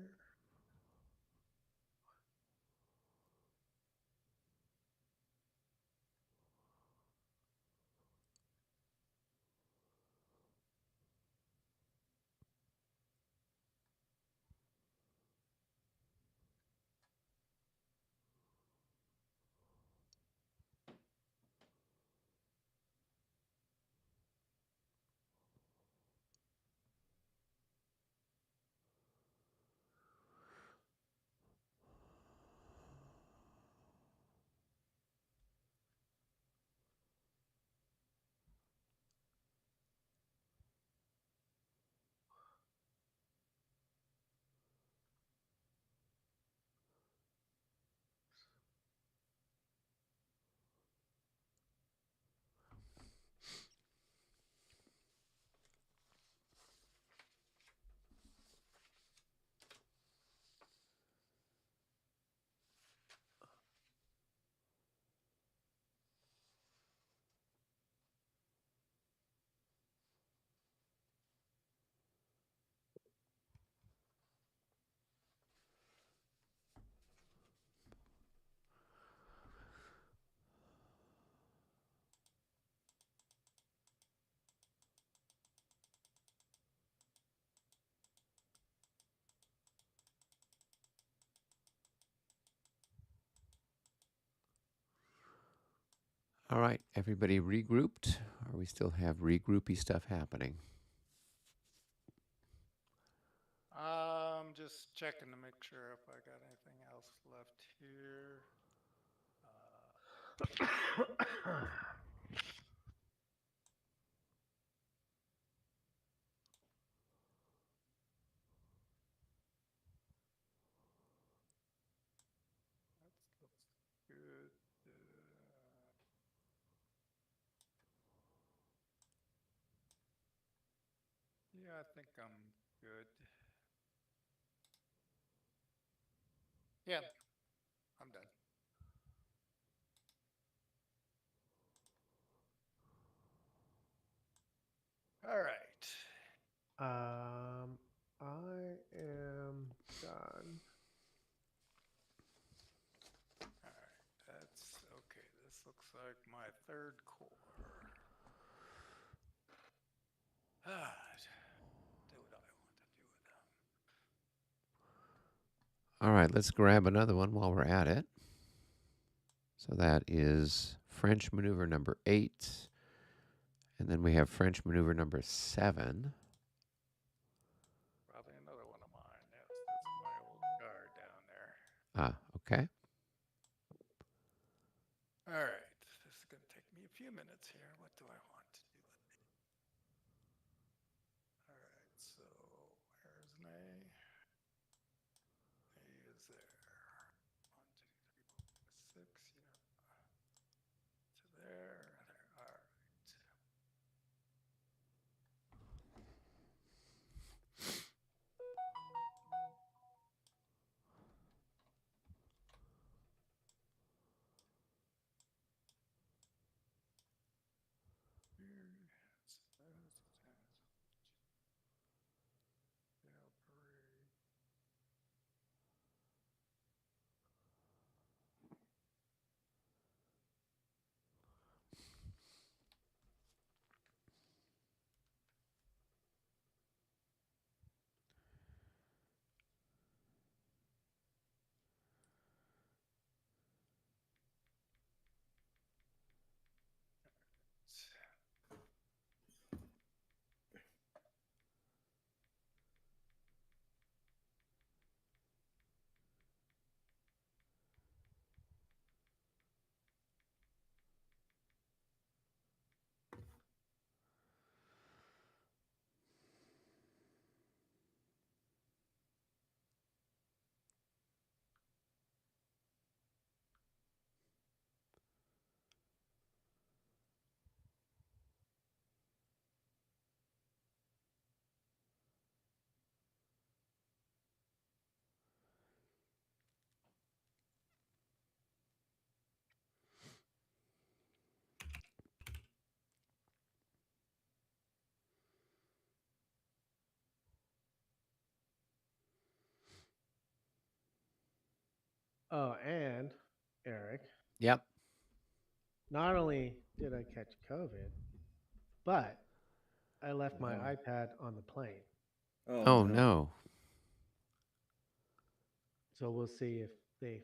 All right, everybody regrouped, or we still have regroupy stuff happening? Just checking to make sure if I got anything else left here. That looks good. Yeah, I think I'm good. Yeah, I'm done. All right. I am done. All right. That's okay. This looks like my third core. Do what I want to do with them. All right, let's grab another one while we're at it. So that is French maneuver number 8. And then we have French maneuver number 7. Probably another one of mine. Yes, that's my old guard down there. Ah, okay. All right. This is going to take me a few minutes here. What do I want to do with it? All right. So where's Nay? Nay is there. 1, 2, 3, 4, 5, 6. Yeah. To there. There. All right. Oh, and Eric, Yep. not only did I catch COVID, but I left my Wow. iPad on the plane. Oh Oh, no. no. So we'll see if they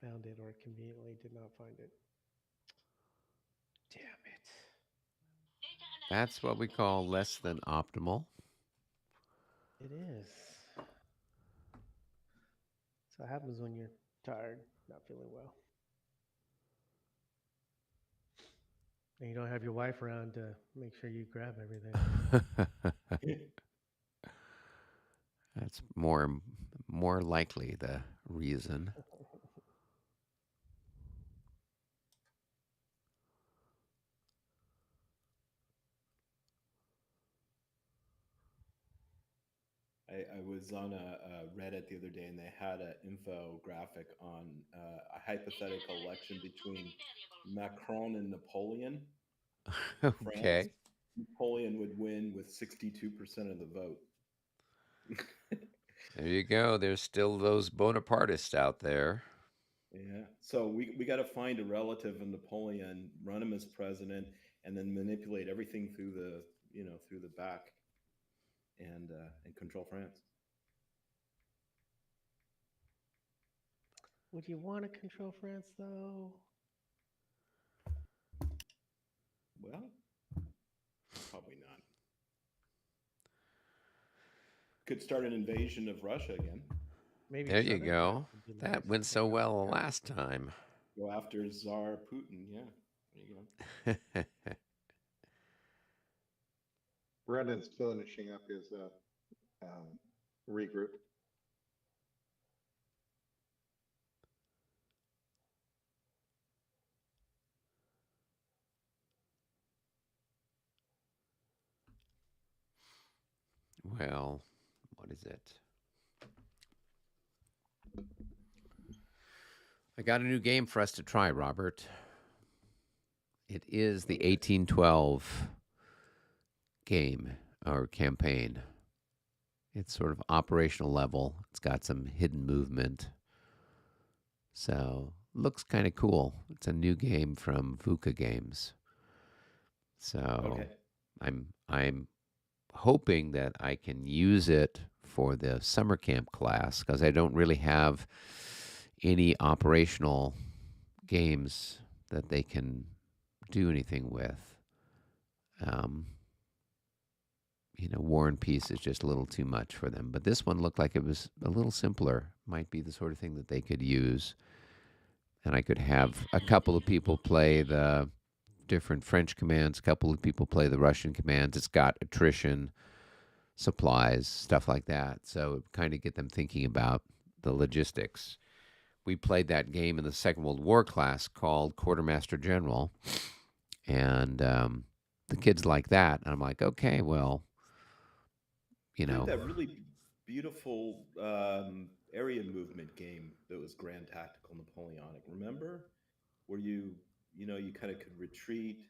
found it or conveniently did not find it. Damn it. That's what we call less than optimal. It is. So it happens when you're tired, not feeling well. And you don't have your wife around to make sure you grab everything. That's more likely the reason. I was on a Reddit the other day, and they had an infographic on a hypothetical election between Macron and Napoleon in France. Okay. Napoleon would win with 62% of the vote. There you go. There's still those Bonapartists out there. Yeah. So we got to find a relative of Napoleon, run him as president, and then manipulate everything through the through the back, and control France. Would you want to control France, though? Well, probably not. Could start an invasion of Russia again. Maybe There you Southern go. France would be That nice. went so well Yeah. last time. Go after Tsar Putin. Yeah. There you go. Brendan's finishing up his regroup. Well, what is it? I got a new game for us to try, Robert. It is the 1812 game or campaign. It's sort of operational level. It's got some hidden movement. So, looks kind of cool. It's a new game from VUCA Games. So, Okay. I'm hoping that I can use it for the summer camp class because I don't really have any operational games that they can do anything with. War and Peace is just a little too much for them. But this one looked like it was a little simpler. Might be the sort of thing that they could use. And I could have a couple of people play the different French commands, a couple of people play the Russian commands. It's got attrition, supplies, stuff like that. So kind of get them thinking about the logistics. We played that game in the Second World War class called Quartermaster General. And the kids like that. And I'm like, okay, well, That really beautiful area movement game that was Grand Tactical Napoleonic. Remember, where you kind of could retreat.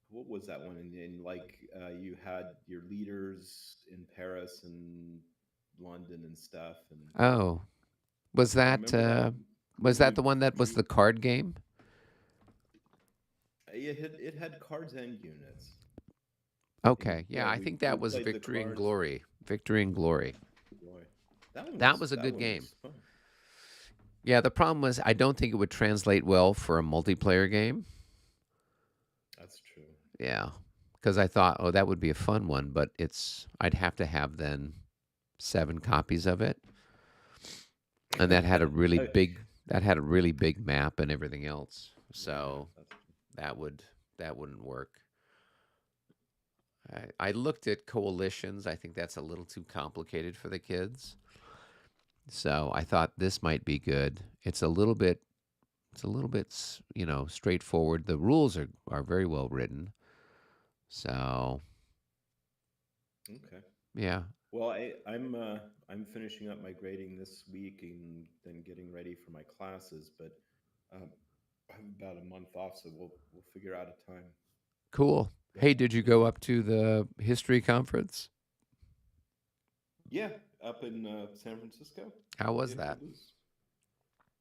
What was that one? And you had your leaders in Paris and London and stuff. And Oh, was that remember that? was Where that the you one that was the retreat? card game? It had cards and units. Okay, yeah, I we think that was played the Victory and cards. Glory. Victory and Glory. Boy, That was a good game. Yeah, the problem was I don't think it would translate well for a multiplayer game. That's true. Yeah, because I thought, oh, that would be a fun one, but I'd have to have then 7 copies of it, and that had a really big map and everything else. So Yeah, that's true. that wouldn't work. I looked at coalitions. I think that's a little too complicated for the kids. So I thought this might be good. It's a little bit, straightforward. The rules are very well written. So Okay. yeah, Well, I'm finishing up my grading this week and then getting ready for my classes, but I have about a month off, so we'll figure out a time. cool. Yeah. Hey, did you go up to the history conference? Yeah, up in San Francisco. How was It that? was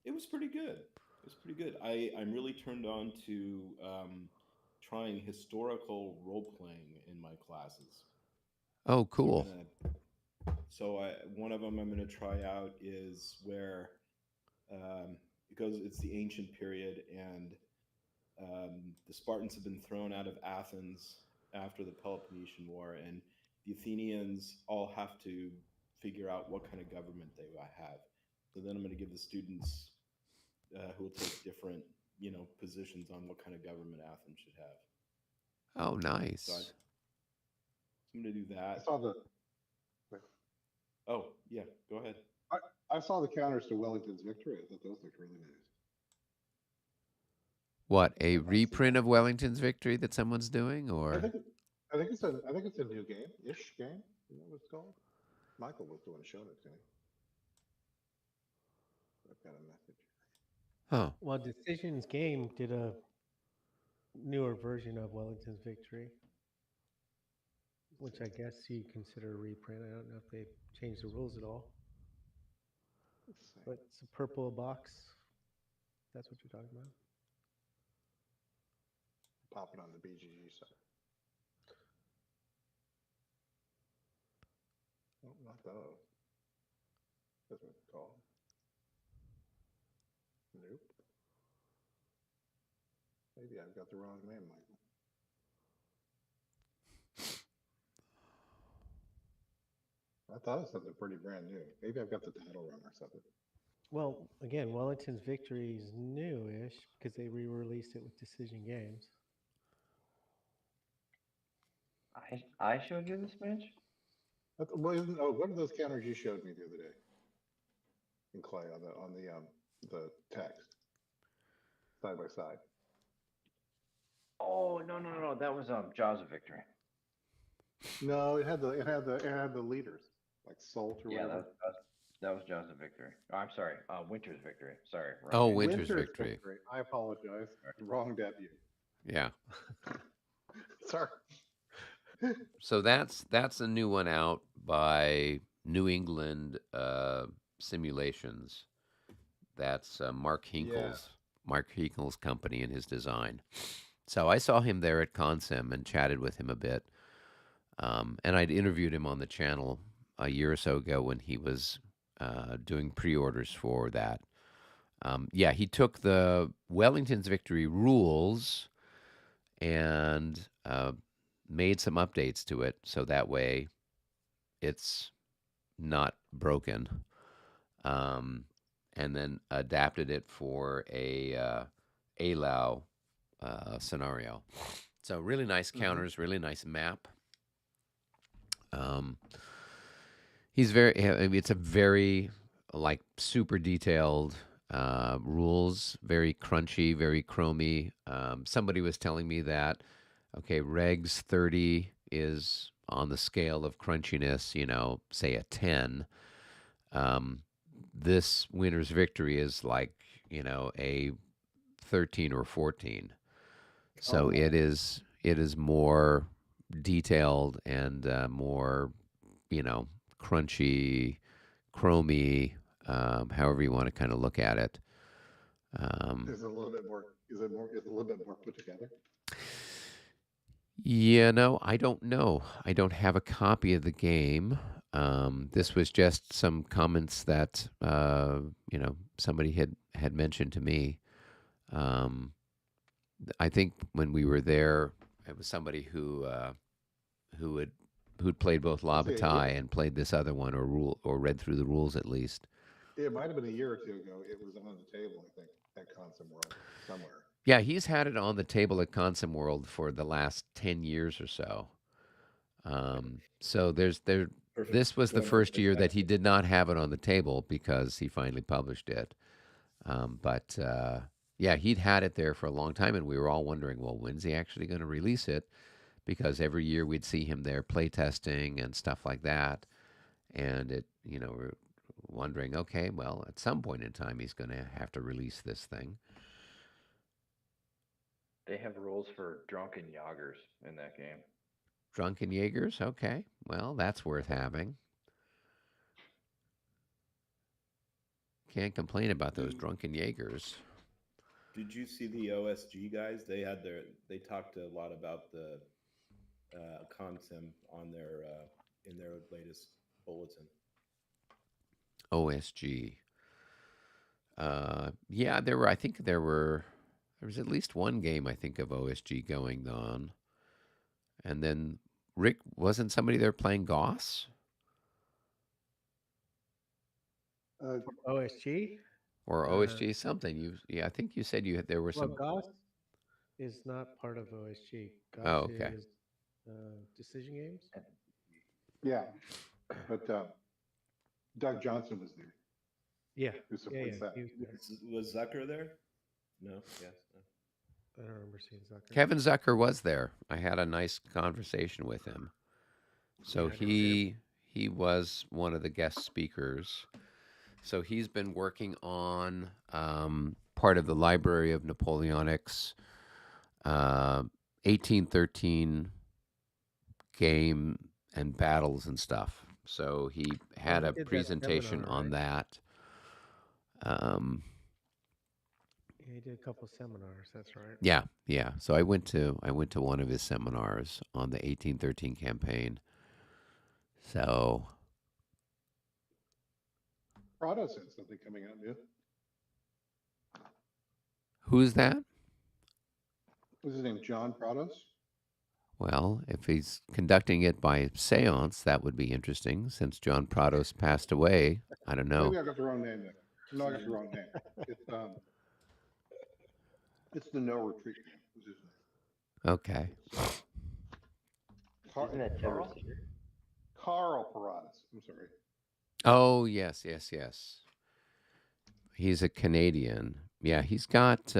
it was pretty good. It was pretty good. I'm really turned on to trying historical role playing in my classes. Oh, So we're cool. gonna. So one of them I'm gonna try out is where it goes. It's the ancient period, and the Spartans have been thrown out of Athens after the Peloponnesian War, and the Athenians all have to figure out what kind of government they have. So then I'm going to give the students who will take different, positions on what kind of government Athens should have. Oh, So nice. I'm going to do I that. saw the wait, Oh yeah, go ahead. I saw the counters to Wellington's victory. I thought those looked really nice. What, I don't a know if I've seen reprint that. of Wellington's Victory that someone's doing, I or? think I think it's a new game-ish game. You know what it's called? Michael was the one showing it to me. I've got a message. Huh. Well, Decisions Game did a newer version of Wellington's Victory, which I guess you consider a reprint. I don't know if they changed the rules at all, Let's see. but it's a purple box. That's what you're talking about. Pop it on the BGG site. Oh, not those. That's what it's called. Nope. Maybe I've got the wrong name, Michael. I thought it was something pretty brand new. Maybe I've got the title wrong or something. Well, again, Wellington's Victory is new-ish because they re-released it with Decision Games. I showed you this match? What are those counters you showed me the other day in clay on the text side by side? Oh no! That was Jaws of Victory. No, it had the leaders like Salt or Yeah, whatever. that was Jaws of Victory. Oh, I'm sorry, Winter's Victory. Sorry, wrong Oh, game. Winter's Victory. Victory. I apologize. Wrong debut. Yeah. Sorry. So that's a new one out by New England Simulations. That's Yeah. Mark Hinkle's company and his design. So I saw him there at Consim and chatted with him a bit. And I'd interviewed him on the channel a year or so ago when he was doing pre-orders for that. Yeah, he took the Wellington's Victory rules and made some updates to it so that way it's not broken. Um, and then adapted it for a ALAO scenario. So really nice counters, really nice map. Um, he's very. I mean, it's a very like super detailed rules, very crunchy, very chromy. Somebody was telling me that okay, Regs 30 is on the scale of crunchiness, say a 10. Um, this winner's victory is like a 13 or 14. So Oh, it is more detailed and more crunchy, chromy, however you want to kind of look at it. is it a little bit more? Is it more? Is it a little bit more put together? Yeah, no, I don't know. I don't have a copy of the game. This was just some comments that somebody had mentioned to me. Um, I think when we were there, it was somebody who had who'd played both La Let's see. Bataille and played this other one or read through the rules at least. It might have been a year or two ago. It was on the table, I think, at Consim World somewhere. Yeah, he's had it on the table at Consim World for the last 10 years or so. So Perfect. this was the Going first perfect year that he access. did not have it on the table because he finally published it. But yeah, he'd had it there for a long time, and we were all wondering, well, when's he actually going to release it? Because every year we'd see him there playtesting and stuff like that, and we're wondering, okay, well, at some point in time, he's going to have to release this thing. They have rules for drunken Yagers in that game. Drunken Jaegers, okay, well, that's worth having. can't complain about those drunken Jaegers. Did you see the OSG guys? They talked a lot about the consim on their in their latest bulletin. OSG. Yeah, I think there was at least one game I think of OSG going on, and then Rick, wasn't somebody there playing Goss Uh, OSG. or OSG something? Yeah, I think you said there were Well, some. Goss is not part of OSG. Goss Oh, okay. is Decision Games. yeah, but Doug Johnson was there, Yeah, who supports that. he was there. Was Zucker there? No. Yes. No. I don't remember seeing Zucker. Kevin Zucker was there. I had a nice conversation with him. So Yeah, I didn't see he was one of the guest speakers. So he's been working on part of the Library of Napoleonics 1813 game and battles and stuff. So he had he a did that presentation seminar, on right? that. Um, Yeah, he did a couple seminars. That's right. yeah. So I went to one of his seminars on the 1813 campaign. So Prado's had something coming out new. who's that? What's his name? John Prados? Well, if he's conducting it by seance, that would be interesting. Since John Prados passed away, I don't know. Maybe I got the wrong name. No, I got the wrong name. It's the No Retreat Camp. What's his name? Okay. Isn't that Ted Rosita? Carl Paradas. I'm sorry. Oh yes. He's a Canadian. Yeah, he's got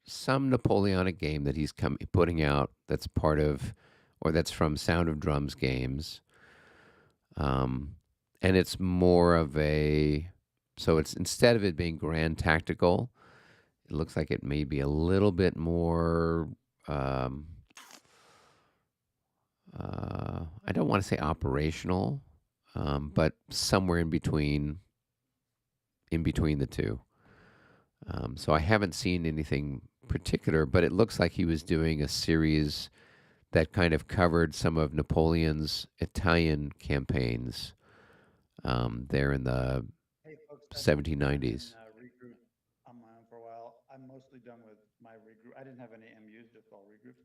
some Napoleonic game that he's putting out. That's part of, or that's from Sound of Drums games. And it's more of a, so it's, instead of it being grand tactical, it looks like it may be a little bit more. I don't want to say operational, but somewhere in between the two. So I haven't seen anything particular, but it looks like he was doing a series that kind of covered some of Napoleon's Italian campaigns there in the Hey, folks, I've 1790s. been regroup on my own for a while. I'm mostly done with my regroup. I didn't have any MUs, just all regroups.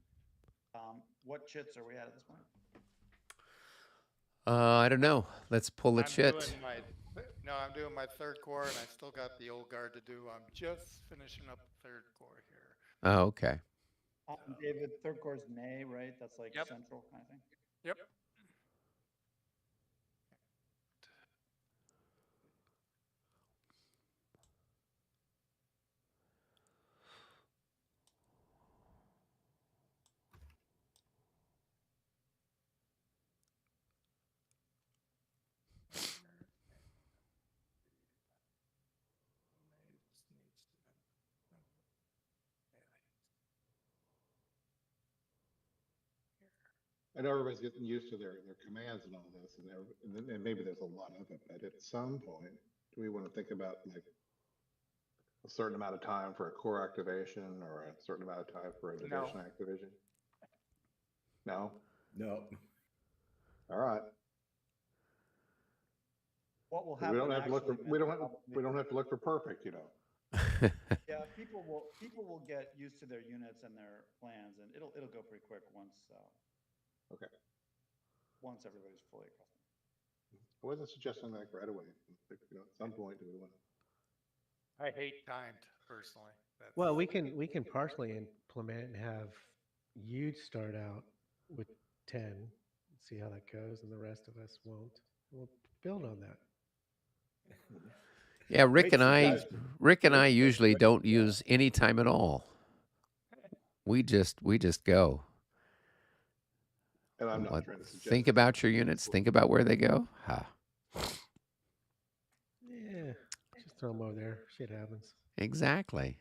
What chits are we at this point? I don't know. Let's pull a I'm chit. I'm doing my third core, and I still got the old guard to do. I'm just finishing up third core here. Oh, okay. David, third core's May, right? That's like Yep. central kind of thing. Yep. I know everybody's getting used to their commands and all this, and maybe there's a lot of it, but at some point, do we want to think about like a certain amount of time for a core activation or a certain amount of time for a division activation? No? No. All right. What will 'Cause happen? we don't have to look for actually, we Matt, don't have to look for perfect, you know. Yeah, people will get used to their units and their plans, and it'll go pretty quick once. Okay. Once everybody's fully accustomed. I wasn't suggesting like right away. At some point, do we want to? I hate timed personally. Well, we can partially implement and have you start out with 10, see how that goes, and the rest of us won't. We'll build on that. Yeah, Rick and I Wait, usually don't use any time at all. We just go. And I'm not What- trying to suggest. think about your units. Think about where they go. Yeah, just throw them over there. Shit happens. Exactly.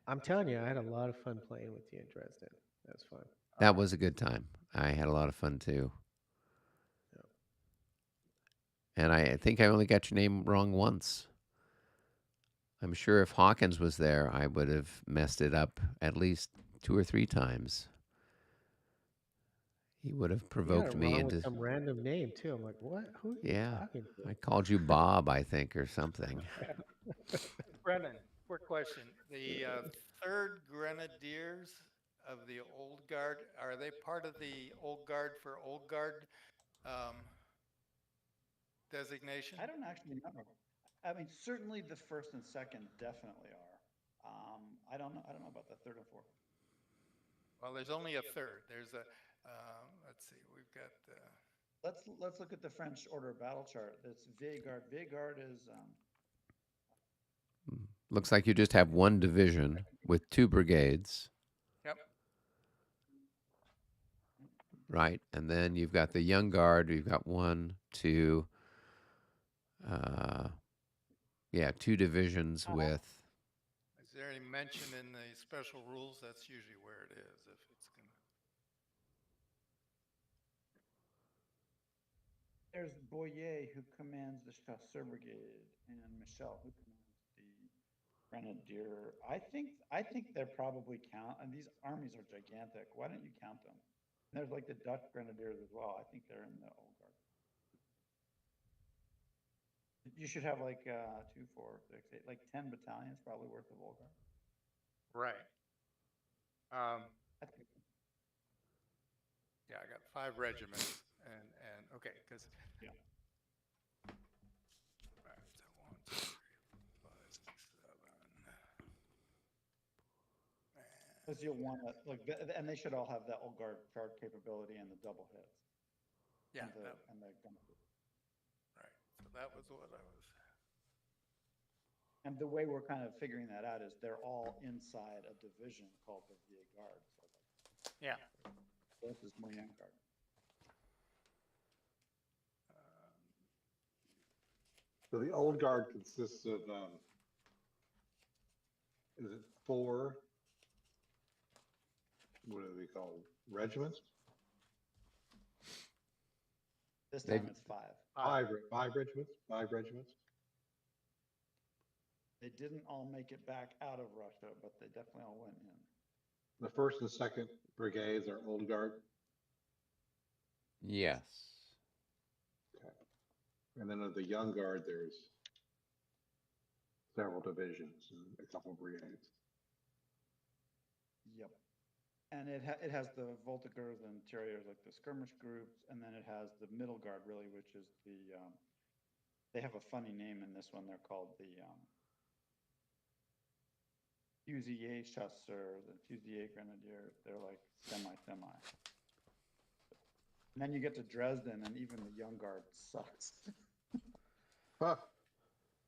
I'm telling you, I had a lot of fun playing with you in Dresden. That was fun. That was a good time. I had a lot of fun too. And I think I only got your name wrong once. I'm sure if Hawkins was there, I would have messed it up at least 2 or 3 times. He would have You got it provoked me wrong with into. some random name too. I'm like, what? Who are you Yeah. talking to? I called you Bob, I think, or something. Brennan, quick question. The third Grenadiers of the Old Guard, are they part of the Old Guard for Old Guard um, designation? I don't actually know. I mean, certainly the first and second definitely are. I don't know. I don't know about the third and fourth. Well, there's only a third. There's a, let's see, we've got, Let's look at the French Order of Battle chart. It's Vieillard. Vieillard is Looks like you just have one division with 2 brigades, yep, right? And then you've got the Young Guard. You've got 1, 2, uh, yeah, 2 divisions with. is there any mention in the special rules? That's usually where it is, if it's gonna. there's Boyer who commands the Chasseur Brigade and Michel who commands the Grenadier. I think they're probably count, and these armies are gigantic. Why don't you count them? And there's like the Dutch Grenadiers as well. I think they're in the Old Guard. You should have like 2, 4, 6, 8, like 10 battalions probably worth of Old Guard. Right. Um, I think yeah, I got 5 regiments and okay, because. Yeah. Right, so 1, 2, 3, 4, 5, 6, 7. because you'll want to like, and they should all have that Old Guard charge capability and the double hits. Yeah, And the, that, and the gun. right. So that was what I was. And the way we're kind of figuring that out is they're all inside a division called the VA Guard. So like, Yeah. this is Moyen Guard. So the old guard consists of, is it 4, what do we call, regiments? This They- time it's 5. 5 regiments, 5 regiments. They didn't all make it back out of Russia, but they definitely all went in. The first and second brigades are old guard, Yes. and then of the young guard, there's several divisions and a couple brigades. Yep. And it has the Voltigeurs and Terriers, like the skirmish groups, and then it has the middle guard, really, which is the, they have a funny name in this one. They're called the Fusilier Chasseurs and Fusilier Grenadiers. They're like semi. And then you get to Dresden, and even the young guard sucks. Huh,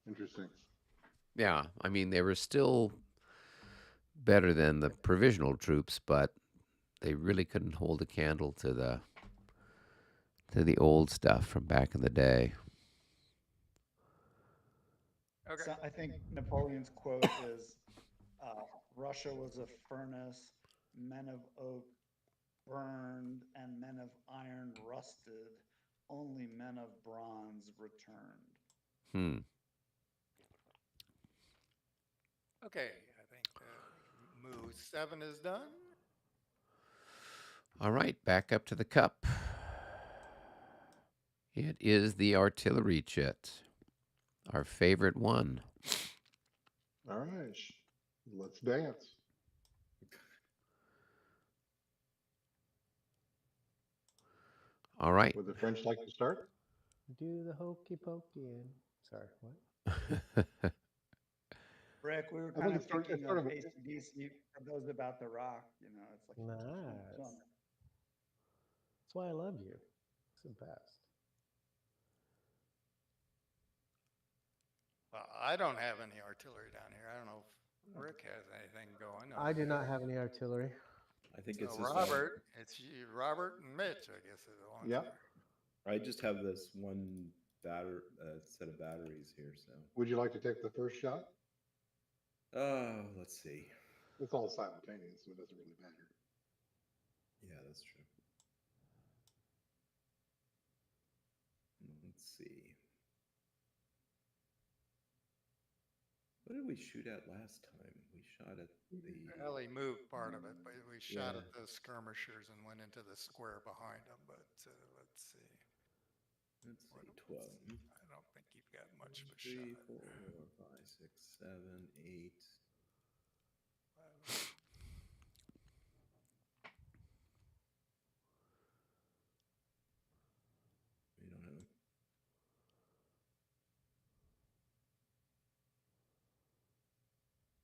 interesting. Yeah, I mean, they were still better than the provisional troops, but they really couldn't hold a candle to the old stuff from back in the day. Okay. So I think Napoleon's quote is, Russia was a furnace, men of oak burned and men of iron rusted, only men of bronze returned. Hmm. Okay, I think move 7 is done. All right, back up to the cup. It is the artillery chit, our favorite one. All right, let's dance. All right. Would the French like to start? Do the hokey pokey and sorry, what? Rick, we were I kind think of thinking it's sort of of AC/DC for those about the rock, you know, it's like. Nice. That's why I love you. It's the best. Well, I don't have any artillery down here. I don't know if Rick has anything going. I do not have any artillery. I think it's So just Robert, it's you, Robert and Mitch, I guess, are the ones. Yeah. I just have this one set of batteries here. So, Would you like to take the first shot? let's see. It's all simultaneous, so it doesn't really matter. Yeah, that's true. Let's see. What did we shoot at last time? We shot at the. Well, he moved part of it, but we shot Yeah. at the skirmishers and went into the square behind them. But let's see. Let's see, What- 12. I don't think you've got much of a 3, shot. 4, 5, 6, 7, 8. You don't have.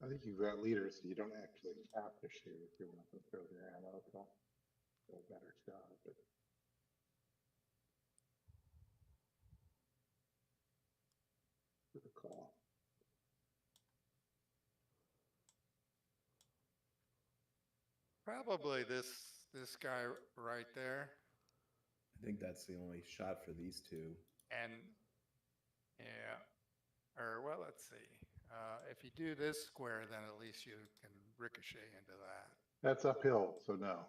I think you've got leaders, so you don't actually have to shoot if you want to throw your ammo. It's a better shot, but. Good call. Probably this guy right there, I think that's the only shot for these two. and yeah, or well, let's see. If you do this square, then at least you can ricochet into that. That's uphill, so no.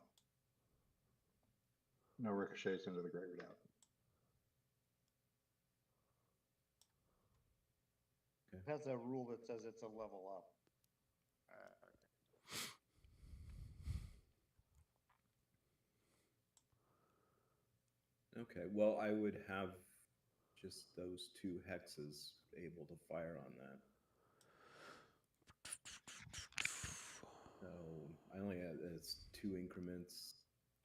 No ricochets into the Great Redoubt. It has a rule that says it's a level up. Okay, well, I would have just those two hexes able to fire on that. So I only have it's 2 increments.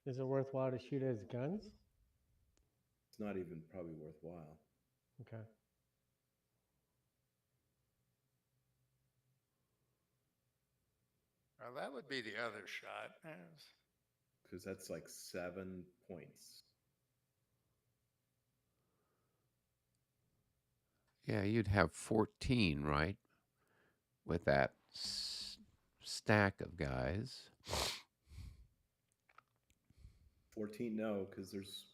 Is it worthwhile to shoot as guns? It's not even probably worthwhile. Okay. Well, that would be the other shot. Yes. Because that's like 7 points. Yeah, you'd have 14, right? With that stack of guys. 14, no, because there's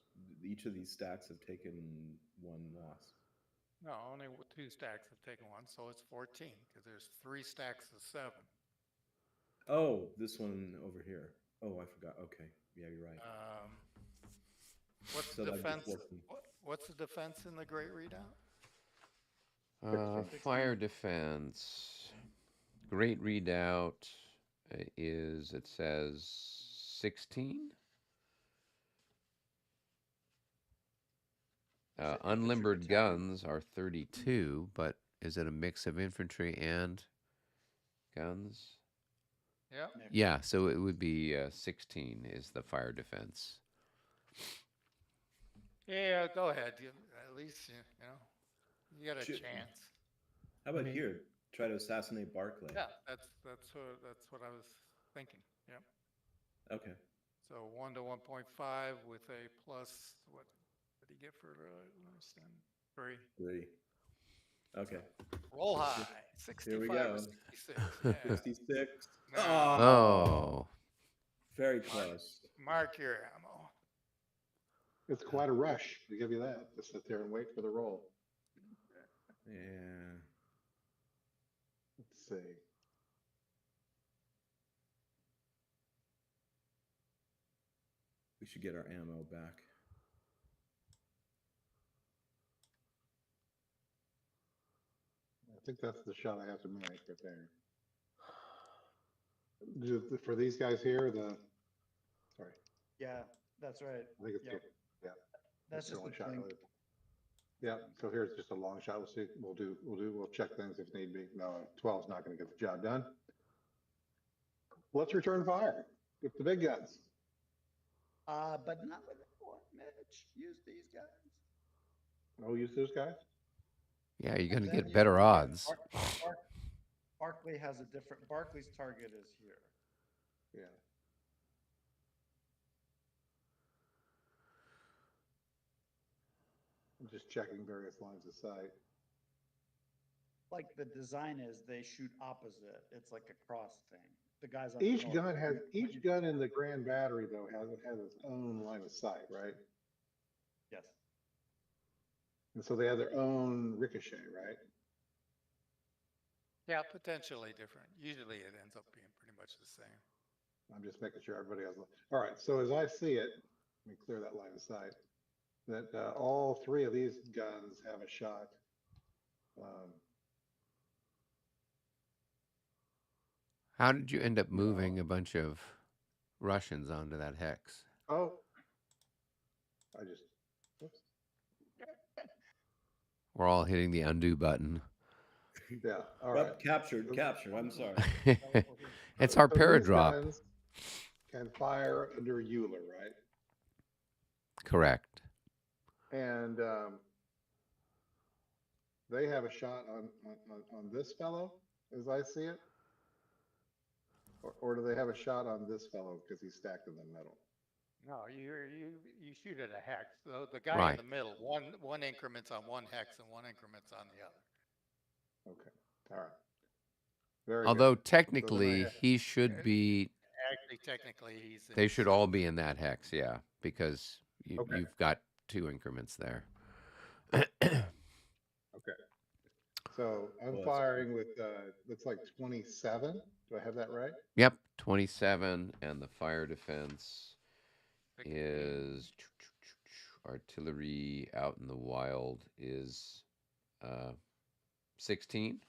each of these stacks have taken 1 loss. No, only 2 stacks have taken one, so it's 14 because there's 3 stacks of 7. Oh, this one over here. Oh, I forgot. Okay, yeah, you're right. What's So the that'd be defense? 14. What's the defense in the Great Redoubt? 16. Fire defense. Great Redoubt is, it says, 16. Unlimbered guns are 32, but is it a mix of infantry and guns? Yeah. Yeah, so it would be 16 is the fire defense. Yeah, go ahead. At least you know you got a Shoot. chance. How about here? Try to assassinate Barclay. Yeah, that's what I was thinking. Yeah. Okay. So 1 to 1.5 with a plus. What did he get for less than 3? 3. Okay. Roll high. 65 we or go. 66. Yeah. 66. No. Oh. Very close. Mark your ammo. It's quite a rush, to give you that, to sit there and wait for the roll. Yeah. Let's see. We should get our ammo back. I think that's the shot I have to make right there. For these guys here, sorry, Yeah, that's right. I think it's, Yep. yeah. That's the just only a shot. blink. Yeah, so here's just a long shot. We'll see. We'll check things if need be. No, 12's not going to get the job done. Let's return fire with the big guns. But not with that one, Mitch. Use these guys. Oh, use those guys? Yeah, you're going to Then get you better look at odds. Barclay has a different. Barclay's target is here. Yeah. I'm just checking various lines of sight. Like the design is, they shoot opposite. It's like a cross thing. The guys on Each the gun has, each gun in the Grand Battery though has its own line of sight, right? Yes. And so they have their own ricochet, right? Yeah, potentially different. Usually it ends up being pretty much the same. I'm just making sure everybody has. All right, so as I see it, let me clear that line of sight. That all 3 of these guns have a shot How did you end up moving a bunch of Russians onto that hex? Oh, I just, whoops. We're all hitting the undo button. Yeah, all right. Yep, captured. I'm sorry. It's our So these paradrop. guns can fire under Euler, right? Correct. And they have a shot on this fellow, as I see it? Or do they have a shot on this fellow because he's stacked in the middle? No, you shoot at a hex. The guy Right. in the middle, one increments on one hex and one increments on the other. Okay, all right. Very Although good. technically he should be, Actually, technically, he's. they should all be in that hex, yeah, because Okay. you've got 2 increments there. Okay. So I'm Well, that's firing with, looks like 27. Do I have that right? Yep, 27, and the fire defense is artillery out in the wild is 16.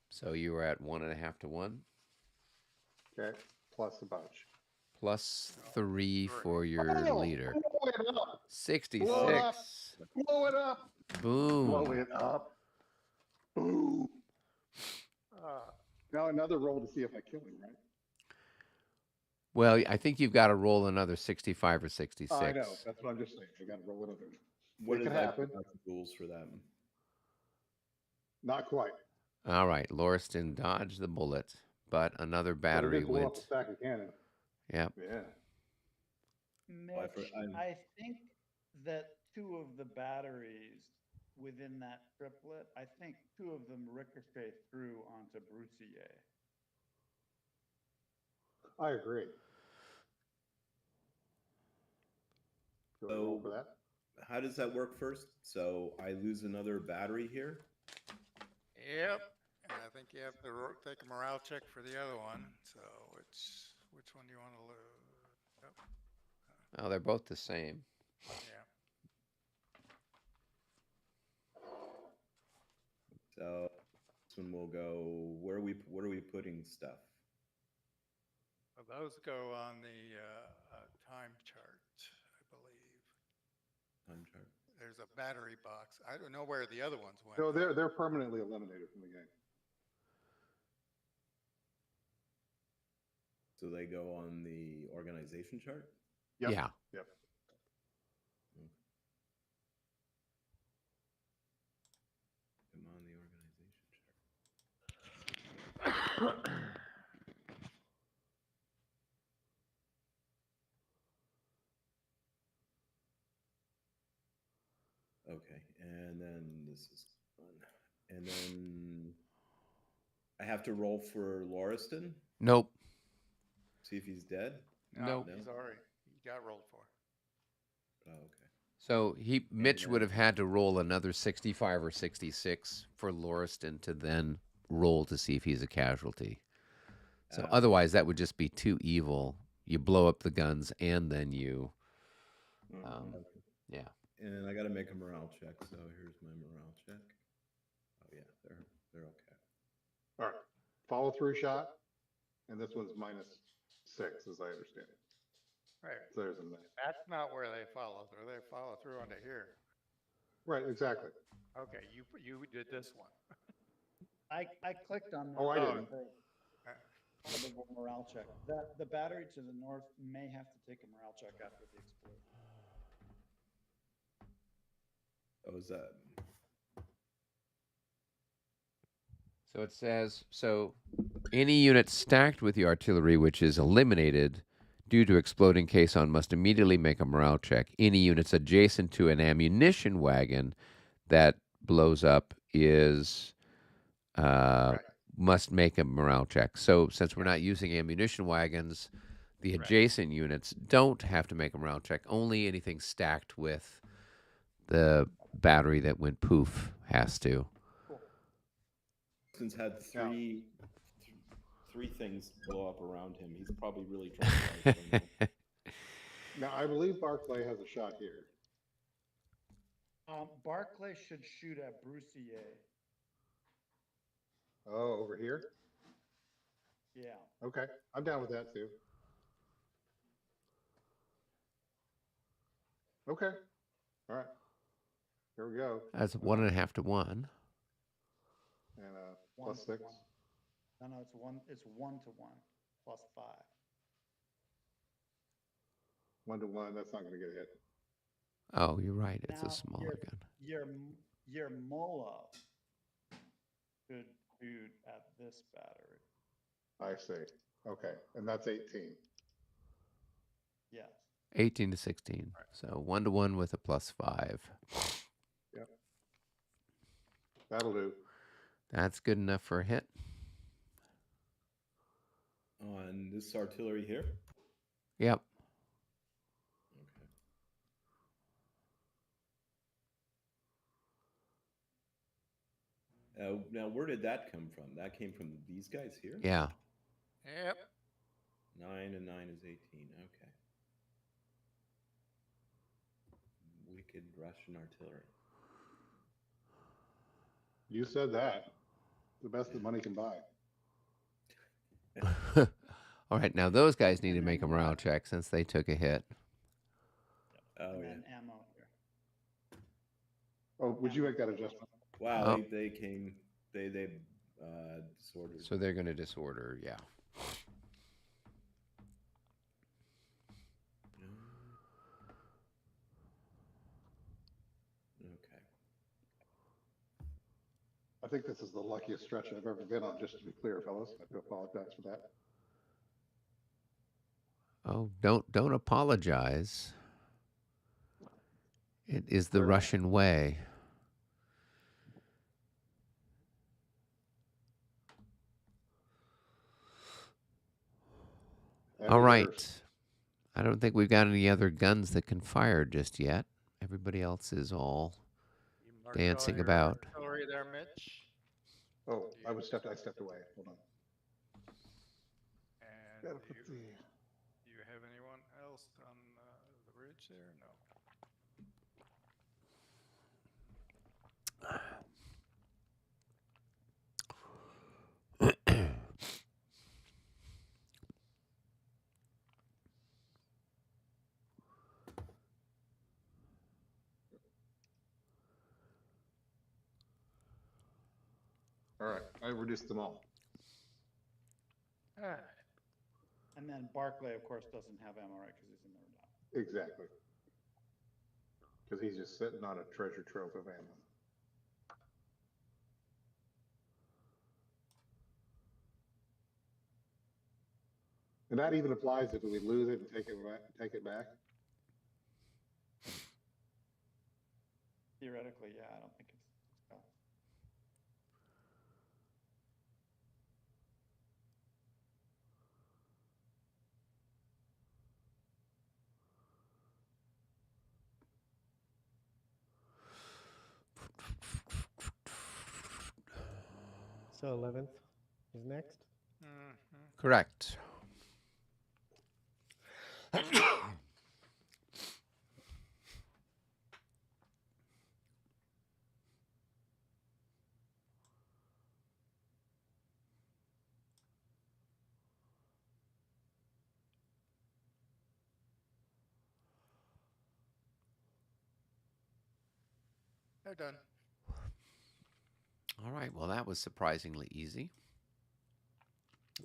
So you were at 1.5 to 1, Okay, plus a bunch. plus 3 for your leader. Blow it up! 66. Blow it up! Blow it up! Blow Boom. it up! Boom! Now another roll to see if I kill him, right? Well, I think you've got to roll another 65 or 66. I know, that's what I'm just saying. I gotta roll another. What It is could that happen. rules for that? Not quite. All right, Lauriston dodged the bullet, but another But it battery did blow up went. a stack of cannon. Yep. Yeah. Mitch, I think that 2 of the batteries within that triplet, I think 2 of them ricochet through onto Brussier. I agree. Do I roll for that? How does that work first? So I lose another battery here. Yep. And I think you have to take a morale check for the other one. So which one do you want to lose? Yep. Oh, they're both the same. Yeah. So this one will go. What are we putting stuff? Well, those go on the time chart, I believe. Time chart. There's a battery box. I don't know where the other ones went. No, they're permanently eliminated from the game. So they go on the organization chart. Yep. Yeah. Yep. Come on the organization chart. Okay, and then this is fun. And then I have to roll for Lauriston. Nope. See if he's dead. No, Nope. he's already. He got rolled for. Oh, okay. So Mitch would have had to roll another 65 or 66 for Lauriston to then roll to see if he's a casualty. So otherwise, that would just be too evil. You blow up the guns and then you, yeah. And I got to make a morale check. So here's my morale check. Oh yeah, they're okay. All right. Follow through shot. And this one's -6, as I understand it. Right. So there's a miss. That's not where they follow through. They follow through onto here. Right, exactly. Okay, you did this one. I clicked on that. Oh, I didn't. Part of a morale check. The battery to the north may have to take a morale check after the explosion. Oh, is that? So it says, any unit stacked with the artillery which is eliminated due to exploding caisson must immediately make a morale check. Any units adjacent to an ammunition wagon that blows up is must make a morale check. So since we're not using ammunition wagons, the adjacent units don't have to make a morale check. Only anything stacked with the battery that went poof has to. Since had three things blow up around him, he's probably really traumatized. Now, I believe Barclay has a shot here. Barclay should shoot at Brussier. Oh, over here? Yeah. Okay, I'm down with that too. Okay, all right. Here we go. That's 1.5 to 1. And One plus to 6. one. No, it's 1 to 1 plus 5. 1 to 1. That's not going to get hit. Oh, you're right. It's a Now, smaller gun. your Molo could shoot at this battery. I see. Okay, and that's 18. Yes. 18 to 16. So 1 to 1 with a plus 5. Yep. That'll do. That's good enough for a hit. On this artillery here? Yep. Okay. Now, where did that come from? That came from these guys here? Yeah. Yep. 9 and 9 is 18. Okay. Wicked Russian artillery. You said that. The best that money can buy. All right. Now those guys need to make a morale check since they took a hit. Oh, And yeah. then ammo here. Oh, would you make that adjustment? Wow, Oh. they came, they disordered. So they're going to disorder. Yeah. Okay. I think this is the luckiest stretch I've ever been on, just to be clear, fellas. I do apologize for that. Oh, don't apologize. It is the Fair enough. Russian way. And All right. reverse. I don't think we've got any other guns that can fire just yet. Everybody else is all You marked dancing all your about. artillery there, Mitch. Oh, I stepped away. Hold on. And Gotta do put the. you have anyone else on the ridge there? No. All right, I reduced them all. Ah, And then Barclay, of course, doesn't have ammo, right? Because he's in there now. Exactly. Because he's just sitting on a treasure trove of ammo. And that even applies if we lose it and take it back. Theoretically, yeah, I don't think it's. So 11th is next. Correct. they're done. All right. Well, that was surprisingly easy.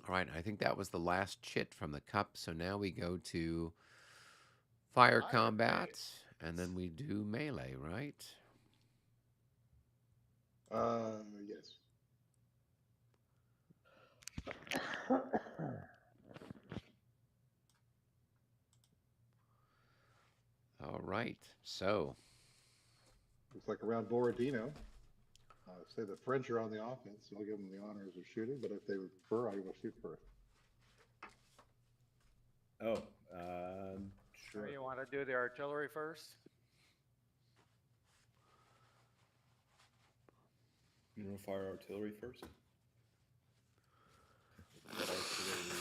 All right. I think that was the last chit from the cup. So now we go to fire combat, and then we do melee, right? Yes. All right. So Looks like around Borodino. Say the French are on the offense, so I'll give them the honors of shooting, but if they prefer, I will shoot first. Oh, So sure. you want to do the artillery first? You want to fire artillery first? What artillery?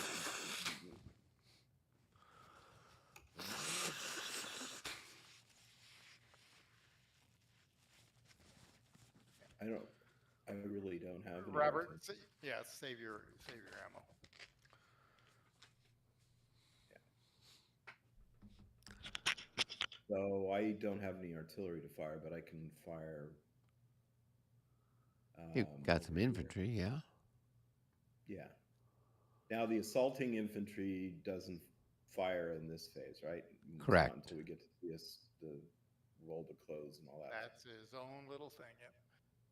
I really don't have any. Robert, yeah, save your ammo. So I don't have any artillery to fire, but I can fire. You got some over here. infantry, yeah. Yeah. Now the assaulting infantry doesn't fire in this phase, right? It's Correct. not until we get to the roll to close and all that. That's his own little thing. Yep.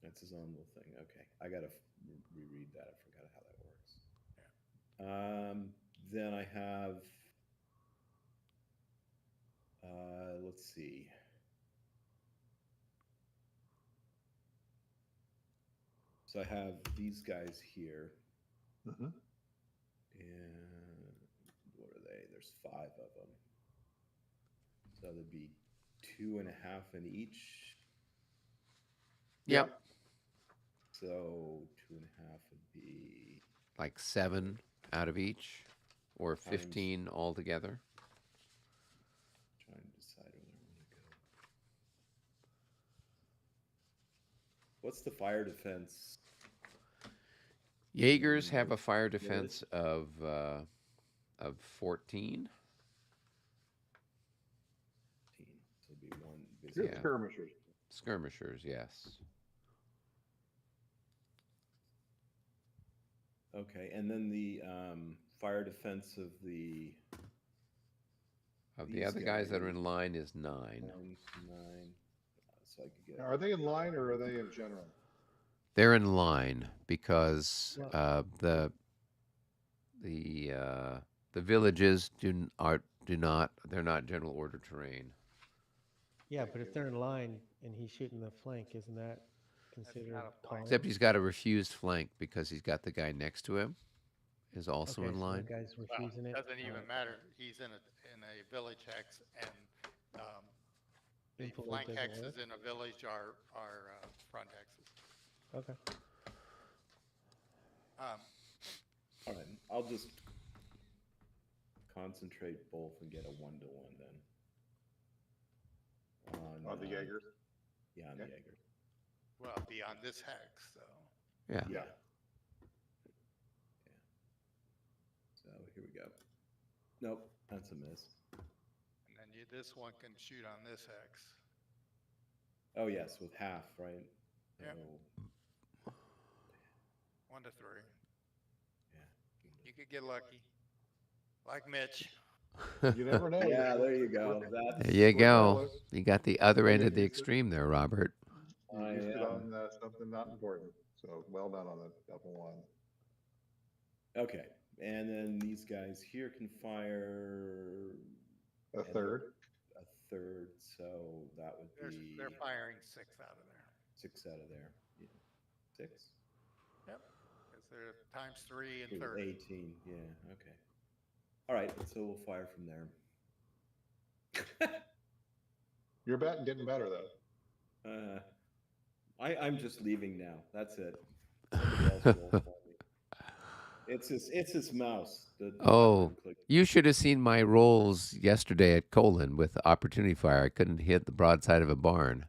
That's his own little thing. Okay, I gotta reread that. I forgot how that works. Then I have. Let's see. So I have these guys here, Mm-hmm. and what are they? There's 5 of them. So there'd be 2.5 in each. Yep. So 2.5 would be Like 7 out of each, or Times- 15 altogether. trying to decide where I want to go. What's the fire defense? Jaegers have a fire defense of 14. So it'd be one. Good Yeah. skirmishers. Skirmishers, yes. Okay, and then the fire defense of the Of the These other guys that are guys- in line is 9. 9. So I could get. Are they in line or are they in general? They're in line because Well- the villages do not they're not general order terrain. Yeah, but if they're in line and he's shooting the flank, isn't that considered not a flank. calling? Except he's got a refused flank because he's got the guy next to him is also Okay, in so line. the guy's Well, refusing it. doesn't even Alright. matter. He's in a village hex, and the Influence flank doesn't hexes work? in a village are front hexes. Okay. All right, I'll just concentrate both and get a 1-to-1 then. On the Jaegers? Yeah, on the Okay. Jaegers. Well, beyond this hex, so. Yeah. Yeah. So here we go. Nope, that's a miss. And then this one can shoot on this hex. Oh yes, with half, right? Yep. So, 1 to 3. yeah. You could get lucky, like Mitch. You never know. Yeah, there you go. That's There you go. Regardless, You got the other end of the use it. extreme there, Robert. You I used it am. on something not important. So well done on the double one. Okay, and then these guys here can fire A third. a third, so that would be They're firing 6 out of there. 6 out of there. Yeah. 6? Yep. Because they're times 3 and Ooh, 30. 18. Yeah. Okay. All right. So we'll fire from there. You're getting better though. I'm just leaving now. That's it. Somebody else roll for me. It's his mouse. The Oh, button click. you should have seen my rolls yesterday at Colon with opportunity fire. I couldn't hit the broadside of a barn.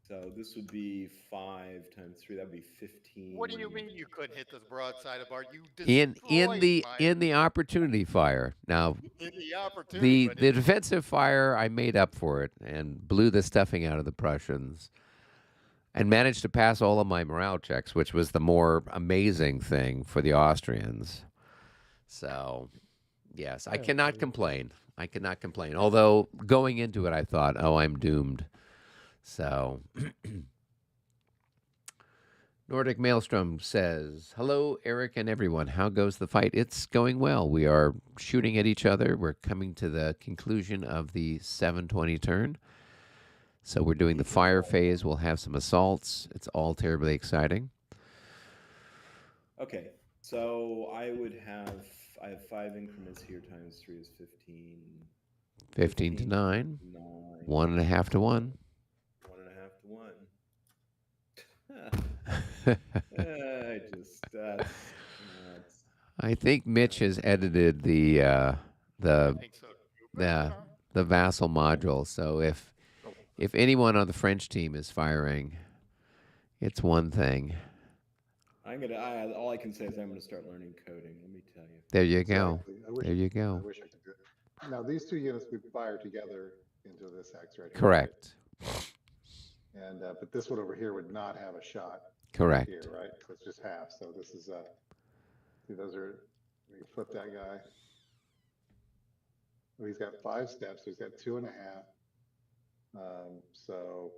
So this would be 5 times 3. That'd be 15. What do you mean you couldn't hit the broadside of bar? You In destroyed my the opportunity fire. Now in the opportunity. but the it- defensive fire I made up for it and blew the stuffing out of the Prussians. And managed to pass all of my morale checks, which was the more amazing thing for the Austrians. So, yes, I Yeah, cannot so- complain. I cannot complain. Although going into it, I thought, oh, I'm doomed. So, Nordic Maelstrom says, hello, Eric and everyone. How goes the fight? It's going well. We are shooting at each other. We're coming to the conclusion of the 720 turn. So we're doing the fire phase. We'll have some assaults. It's all terribly exciting. Okay. So I have 5 increments here times 3 is 15. 15 to 9. 9. 1.5 to 1. 1.5 to 1. I just that's I think Mitch has edited the I think so. the vassal module. So if anyone on the French team is firing, it's one thing. all I can say is I'm gonna start learning coding. Let me tell you. There you go. Exactly. I wish- There you I go. wish I could do it. Now, these two units would fire together into this X right here, right? Correct. And, but this one over here would not have a shot Correct. here, right? So it's just half. So this is, see, those are, we can flip that guy. Well, he's got 5 steps, so he's got 2.5. So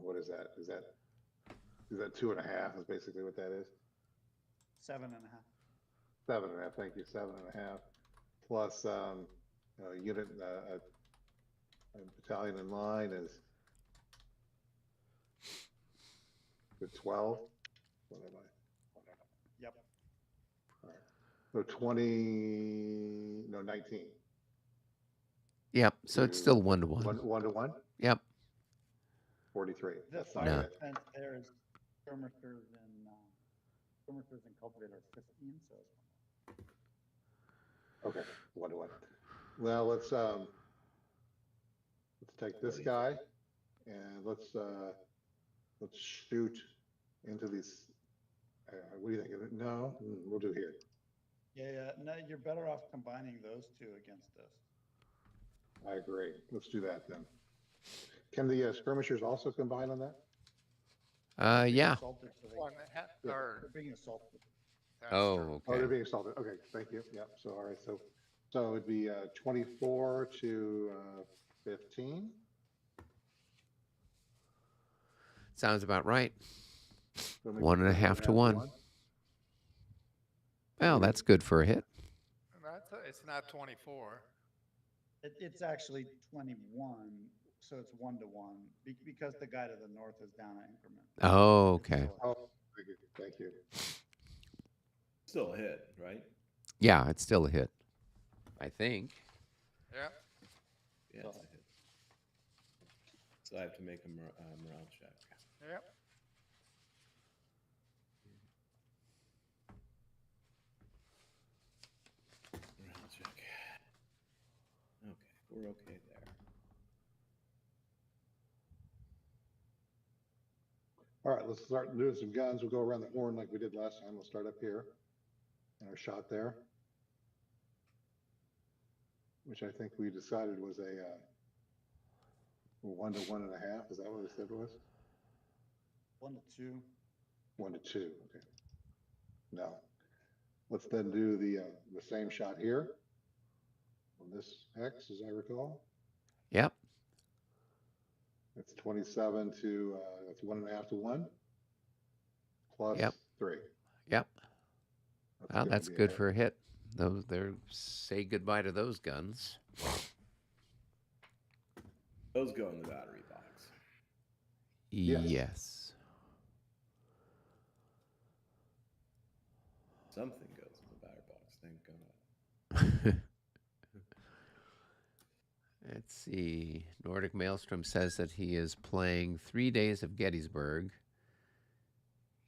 what is that? Is that 2.5 is basically what that is? 7.5. 7.5, thank you, 7.5. Plus a unit, a battalion in line is the 12. What am I? Yep. All right. So 20, no, 19. Yep. So it's still 1 to 1. 1 to 1? Yep. 43. The That's fire No. defense there is skirmishers and cultivator 15, so it's okay. 1 to 1. Well, let's take this guy and let's shoot into these. What do you think? No, we'll do here. yeah. No, you're better off combining those two against this. I agree. Let's do that then. Can the skirmishers also combine on that? Yeah. Assaulted, so One or they're being assaulted. that's Oh, true. Oh, they're okay. being assaulted. Okay, thank you. Yeah. So all right. So it'd be 24 to 15. Sounds about right. So maybe 1.5 to 1. Well, that's good for a hit. It's not 24. It's actually 21, so it's 1 to 1 because the guy to the north is down an increment. Oh, okay. Oh, thank you. Thank you. Still a hit, right? Yeah, it's still a hit. I think. Yeah. Yeah, it's a hit. So I have to make a morale check. Yep. Morale check. Okay, we're okay there. All right, let's start doing some guns. We'll go around the horn like we did last time. We'll start up here and our shot there, which I think we decided was a 1 to 1.5. Is that what we said it was? 1 to 2. 1 to 2. Okay. No. Let's then do the same shot here on this X, as I recall. Yep. It's 27 to that's 1.5 to 1 plus Yep. 3. Yep. Well, gonna that's be a good hit. for a hit. They're say goodbye to those guns. Those go in the battery box. Yes. Something goes in the battery box, thank God. Let's see. Nordic Maelstrom says that he is playing 3 days of Gettysburg.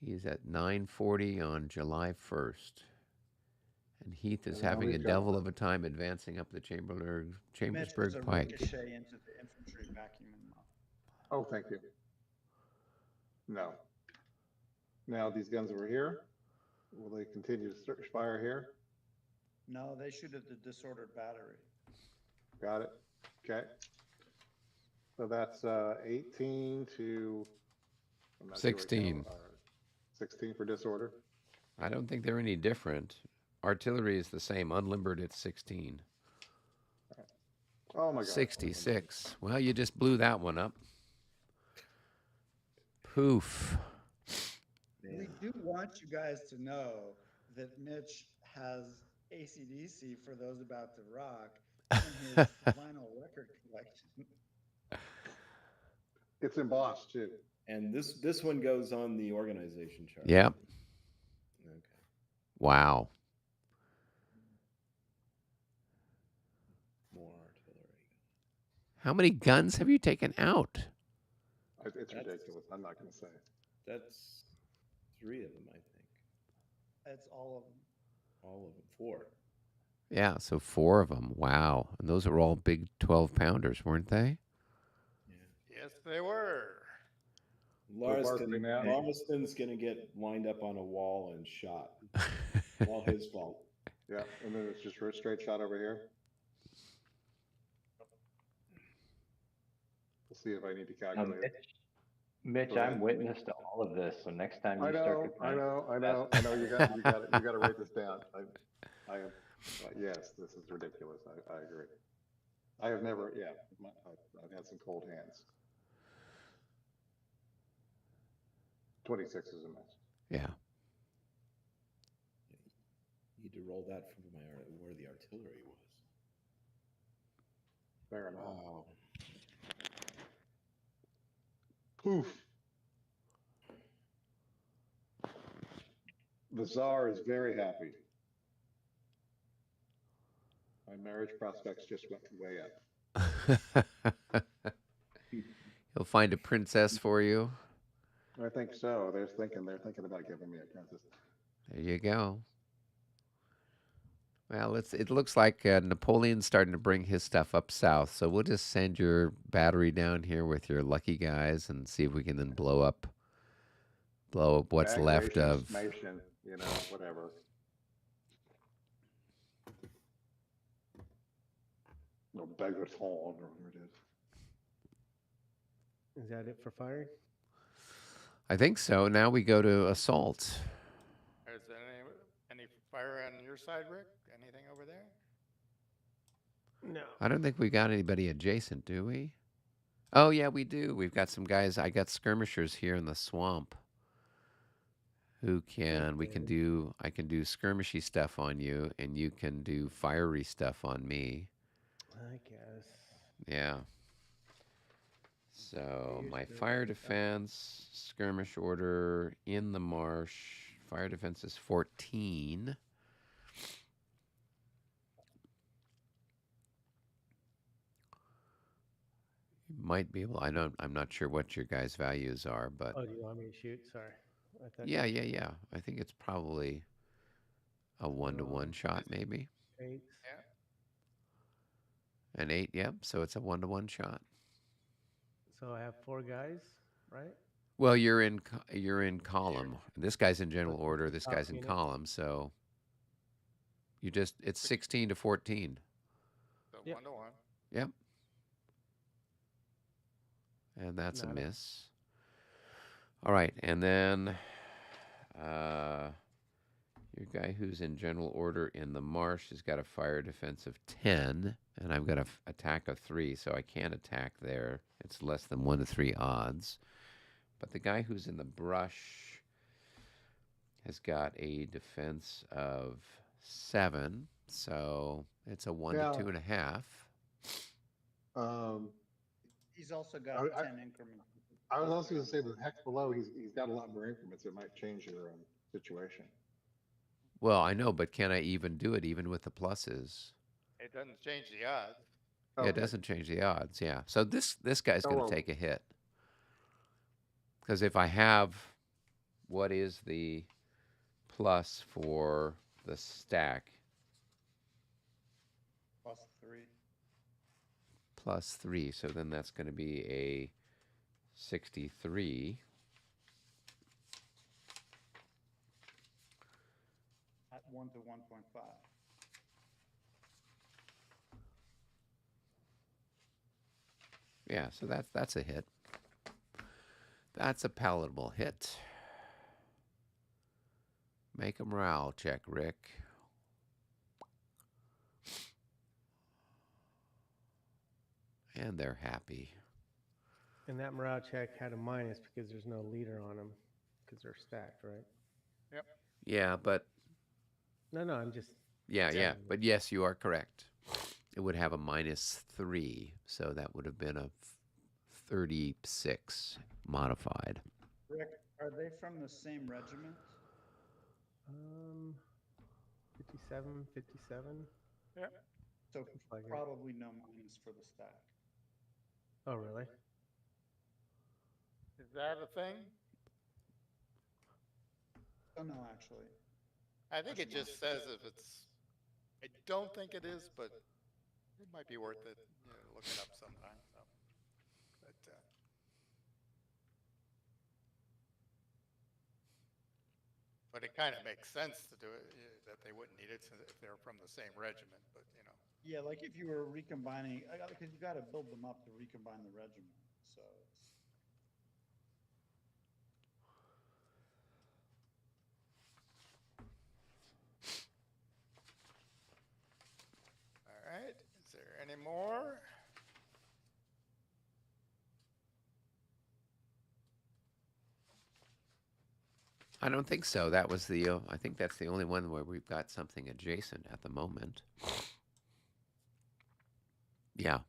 He's at 9:40 on July 1st. And Heath is And how having a many devil shots? of a time advancing up the Mitch, it's Chambersburg a Pike. ricochet into the infantry vacuuming mouth. Oh, thank you. No. Now these guns over here, will they continue to fire here? No, they shoot at the disordered battery. Got it. Okay. So that's 18 to I'm not sure what 16. count, 16 for disorder. I don't think they're any different. Artillery is the same. Unlimbered, it's 16. Oh my God. 66. Well, you just blew that one up. Poof. We do want you guys to know that Mitch has AC/DC for those about to rock in his vinyl record collection. It's embossed too. And this one goes on the organization chart. Yep. Okay. Wow. More artillery. How many guns have you taken out? It's ridiculous. I'm not going to say. That's 3 of them, I think. That's all of them. All of them. 4. Yeah, so 4 of them. Wow. And those are all big 12-pounders, weren't they? Yeah. Yes, they were. Larston's going to get lined up on a wall and shot. All his fault. Yeah. And then it's just a straight shot over here. see if I need to Now, calculate it. Mitch, Go ahead. I'm witness to all of this, so next time I you start know, I comparing, know, I know, I know. You got to write this down. I have, yes, this is ridiculous. I agree. I have never, yeah, I've had some cold hands. 26 is a mess. Yeah. Need to roll that from where the artillery was. Fair enough. Wow. Poof. The Tsar is very happy. My marriage prospects just went way up. He'll find a princess for you. I think so. They're thinking about giving me a princess. There you go. Well, it looks like Napoleon's starting to bring his stuff up south, so we'll just send your battery down here with your lucky guys and see if we can then blow up what's left Stagnation, of. smation, whatever. No Begaton or whatever it is. Is that it for firing? I think so. Now we go to assault. Is there any fire on your side, Rick? Anything over there? No. I don't think we got anybody adjacent, do we? Oh yeah, we do. We've got some guys. I got skirmishers here in the swamp. Who can we can do? I can do skirmishy stuff on you, and you can do fiery stuff on me. I guess. Yeah. So Use my the- fire defense skirmish order in the marsh. Fire defense is 14. You might be able. I'm not sure what your guys' values are, but Oh, do you want me to shoot? Sorry. I thought yeah. I think it's probably a 1-to-1 shot, maybe. 8. Yeah. An 8. Yep. So it's a 1-to-1 shot. So I have 4 guys, right? Well, you're in column. This guy's in general What's order. the This top guy's in unit? column. So it's 16 to 14. So Yep. 1-to-1. Yep. And that's a Not a- miss. All right, and then your guy who's in general order in the marsh has got a fire defense of 10, and I've got a attack of 3, so I can't attack there. It's less than 1 to 3 odds. But the guy who's in the brush has got a defense of 7, so it's a 1 Yeah. to 2.5. He's also got I- 10 increments. I was also going to say the hex below, he's got a lot more increments. It might change your situation. Well, I know, but can I even do it even with the pluses? It doesn't change the odds. Yeah, it Okay. doesn't change the odds. Yeah. So this guy's Oh, going well. to take a hit. Because if I have, what is the plus for the stack? +3. +3. So then that's going to be a 63. At 1 to 1.5. Yeah. So that's a hit. That's a palatable hit. Make a morale check, Rick. And they're happy. And that morale check had a minus because there's no leader on them because they're stacked, right? Yeah, but No, I'm just. yeah. Exactly. But yes, you are correct. It would have a -3, so that would have been a 36 modified. Rick, are they from the same regiment? 57, 57. So like it. probably no minus for the stack. Oh, really? Is that a thing? Don't know, actually. I think it just says if it's. I don't think it is, but it might be worth it. Look it up sometime. So. But it kind of makes sense to do it that they wouldn't need it if they're from the same regiment. But Yeah, like if you were recombining, because you got to build them up to recombine the regiments. So it's, All right. Is there any more? I don't think so. That was the. I think that's the only one where we've got something adjacent at the moment. Yeah.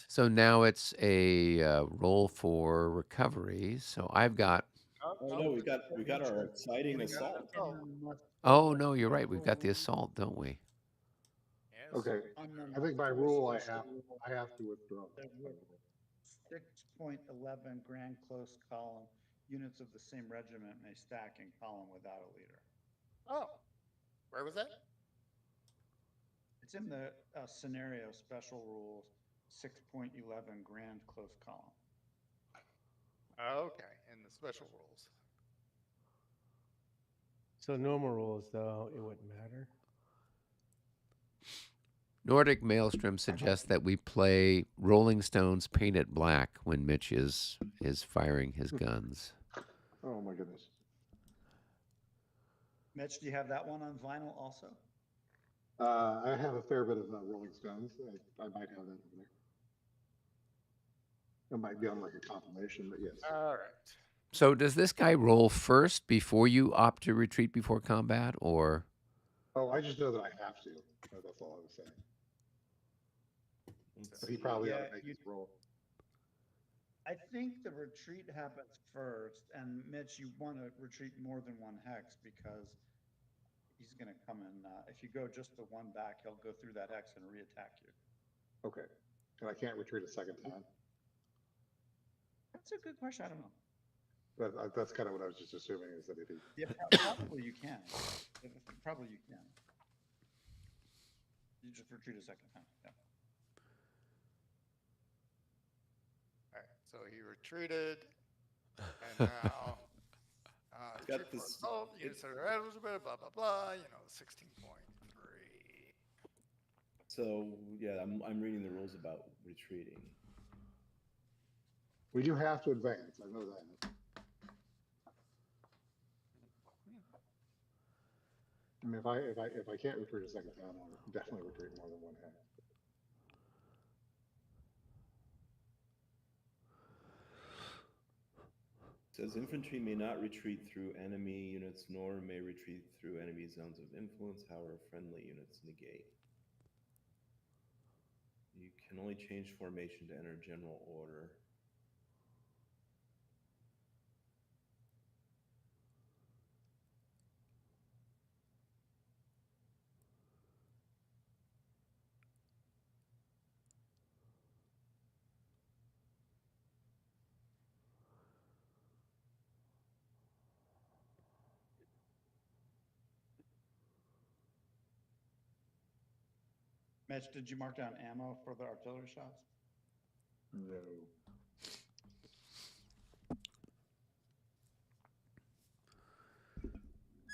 So now it's a roll for recovery. So I've got. Oh, Oh no, no, we got our exciting we got an assault. assault. Oh no, you're right. We've got the assault, don't we? Yes. Okay, On the I think by first rule roll, I have to withdraw. there were 6.11 grand close column. Units of the same regiment may stack in column without a leader. Oh, where was that? It's in the scenario special rules, 6.11 grand close column. Okay, in the special rules. So normal rules, though, it wouldn't matter. Nordic Maelstrom suggests that we play Rolling Stones Paint It Black when Mitch is firing his guns. Oh my goodness. Mitch, do you have that one on vinyl also? I have a fair bit of Rolling Stones. I might have that over there. It might be on like a compilation, but yes. All right. So does this guy roll first before you opt to retreat before combat, or? Oh, I just know that I have to. That's all I was saying. But he probably ought to make his roll. I think the retreat happens first, and Mitch, you want to retreat more than one hex because he's going to come in. If you go just the one back, he'll go through that hex and reattack you. Okay. And I can't retreat a second time. That's a good question. I don't know. But that's kind of what I was just assuming is that if he. Yeah, probably you can. Probably you can. You just retreat a second time. Yeah. All right. So he retreated, and now Got retreat for this- assault. You said blah blah blah. 16.3. So yeah, I'm reading the rules about retreating. We do have to advance. I know that. I mean, if I can't retreat a second time, I'll definitely retreat more than one hex. It says infantry may not retreat through enemy units, nor may retreat through enemy zones of influence. However, friendly units negate. You can only change formation to enter general order. Mitch, did you mark down ammo for the artillery shots? No.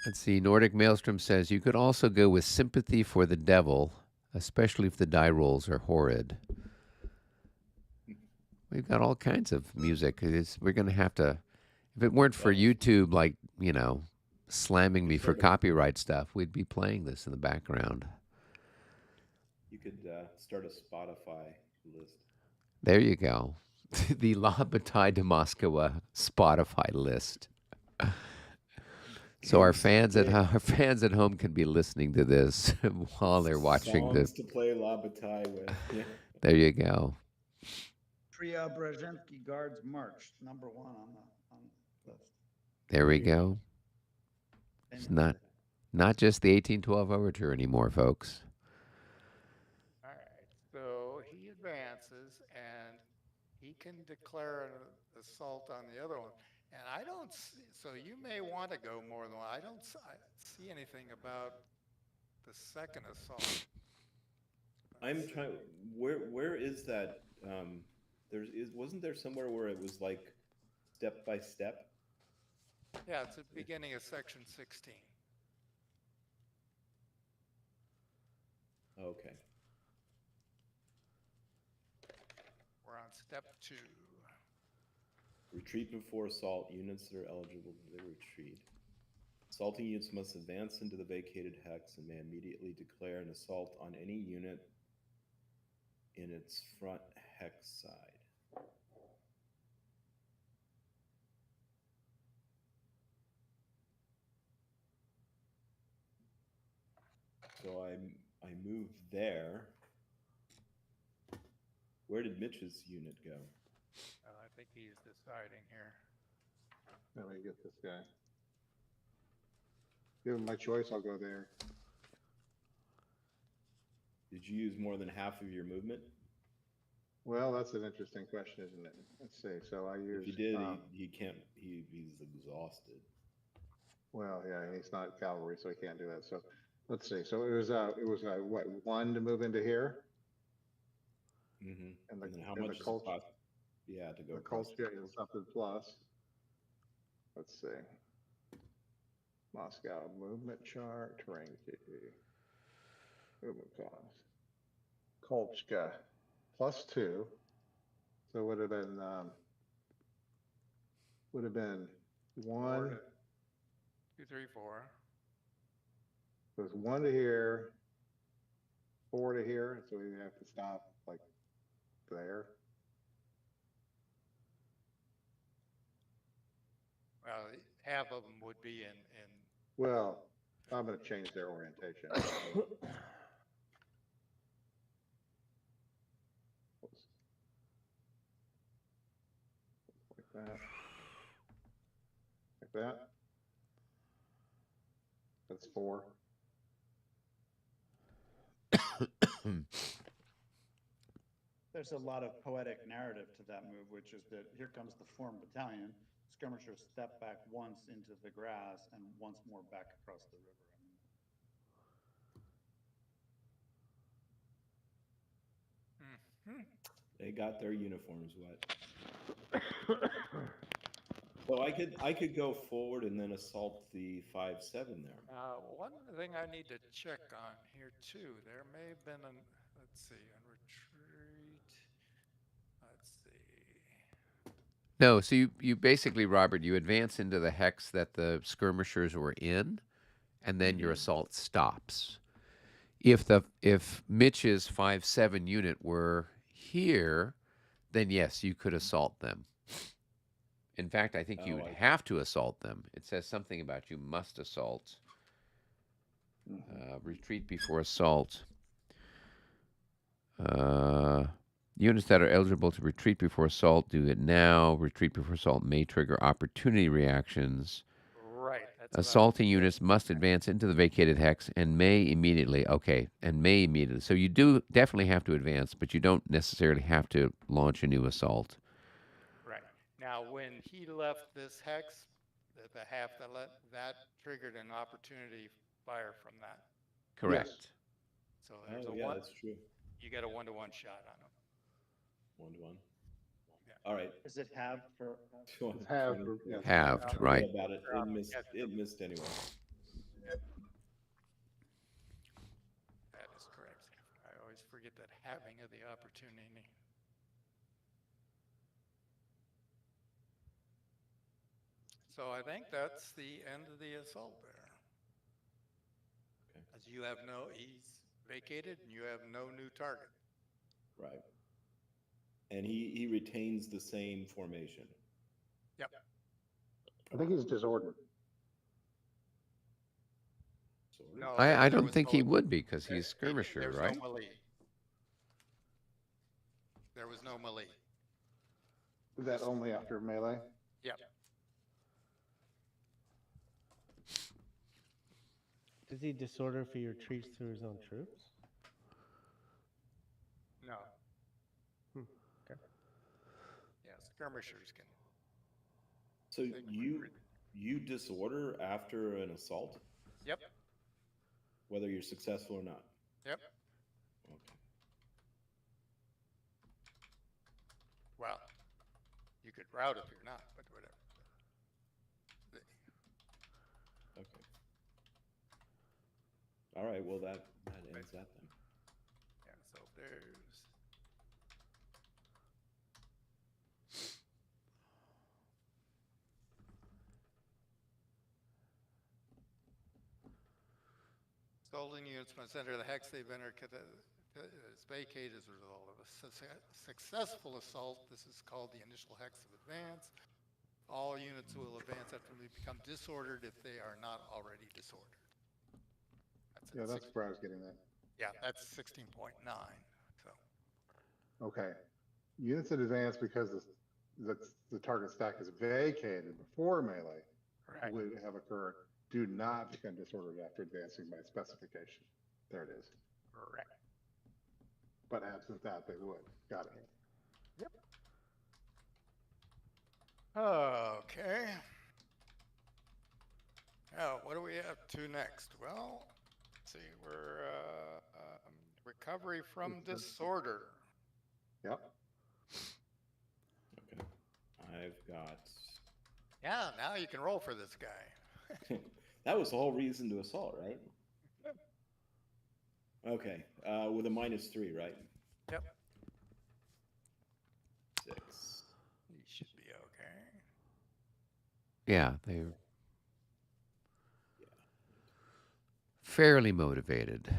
Let's see. Nordic Maelstrom says you could also go with sympathy for the devil, especially if the die rolls are horrid. We've got all kinds of music. We're going to have to, if it weren't for YouTube, like, slamming me for copyright stuff, we'd be playing this in the background. You could start a Spotify list. There you go. The La Bataille de Moscowa Spotify list. So our fans at home can be listening to this while they're watching Songs to play La Bataille with. Yeah. There you go. Preobrazhensky Guards March, #1 on the list. There we go. It's not just the 1812 overture anymore, folks. All right. So he advances, and he can declare an assault on the other one. And I don't see, so you may want to go more than one. I don't see anything about the second assault. I'm trying. Where is that? Wasn't there somewhere where it was like step by step? Yeah, it's at the beginning of section 16. Okay. We're on step 2. Retreat before assault. Units that are eligible to retreat. Assaulting units must advance into the vacated hex and may immediately declare an assault on any unit in its front hex side. So I moved there. Where did Mitch's unit go? I think he's deciding here. Let me get this guy. Given my choice, I'll go there. Did you use more than half of your movement? Well, that's an interesting question, isn't it? Let's see. So I If use. he did, he can't. He's exhausted. Well, yeah, he's not cavalry, so he can't do that. So let's see. So it was what, 1 to move into here, Mm-hmm. and then how and much the cult, cost? Yeah, to go the across. culture is something plus. Let's see. Moscow movement chart, terrain key, movement cost. Kolchka +2, so would have been 1. 2, 3, 4. So it's 1 to here, 4 to here, so we have to stop like there. Well, half of them would be in Well, I'm going to change their orientation. Like that. Like that. That's 4. There's a lot of poetic narrative to that move, which is that here comes the formed battalion. Skirmishers step back once into the grass and once more back across the river. I mean, They got their uniforms wet. So I could go forward and then assault the 5-7 there. one thing I need to check on here too. There may have been an. Let's see, on retreat. Let's see. No, so you basically, Robert, you advance into the hex that the skirmishers were in, and then your assault stops. If Mitch's 5-7 unit were here, then yes, you could assault them. In fact, I think you would have to assault them. It says something about you must assault. Retreat before assault. Units that are eligible to retreat before assault do it now. Retreat before assault may trigger opportunity reactions. Right. That's Assaulting units must advance into the vacated hex and may immediately. Okay, and may immediately. So you do definitely have to advance, but you don't necessarily have to launch a new assault. Right. Now, when he left this hex, the half that triggered an opportunity fire from that. Correct. Yes. So there's a yeah, one. that's true. You got a 1-to-1 shot on him. 1-to-1. Yeah. All right. is it halved for? It's halved, yeah. Halved, Forget right. about it. It missed anyway. That is correct. I always forget that having of the opportunity. So I think that's the end of the assault there. Okay. As you have he's vacated and you have no new target. Right. And he retains the same formation. Yep. I think he's disordered. No, I there don't was think no- he would be because he's skirmisher, There's right? no melee. There was no melee. Is that only after melee? Yep. Does he disorder if he retreats through his own troops? No. Okay. Yeah, skirmishers can. So you disorder after an assault, Yep. whether you're successful or not. Yep. Okay. Well, you could route if you're not, but whatever. Okay. All right. Well, that ends that then. Yeah. So there's. Stolen units must enter the hex they've entered. Is vacated as a result of a successful assault. This is called the initial hex of advance. All units will advance after they become disordered if they are not already disordered. That's Yeah, that's where I was getting that. Yeah, that's 16.9. So Okay. Units in advance because the target stack is vacated before melee correct. would have occurred. Do not become disordered after advancing by specification. There it is. Correct. But absent that, they would. Got it. Yep. Okay. Now, what do we have to next? Well, let's see, we're recovery from disorder. Yep. Okay. I've got. Yeah, now you can roll for this guy. That was the whole reason to assault, right? Okay. With a -3, right? Yep. 6. You should be okay. Yeah, they're fairly motivated.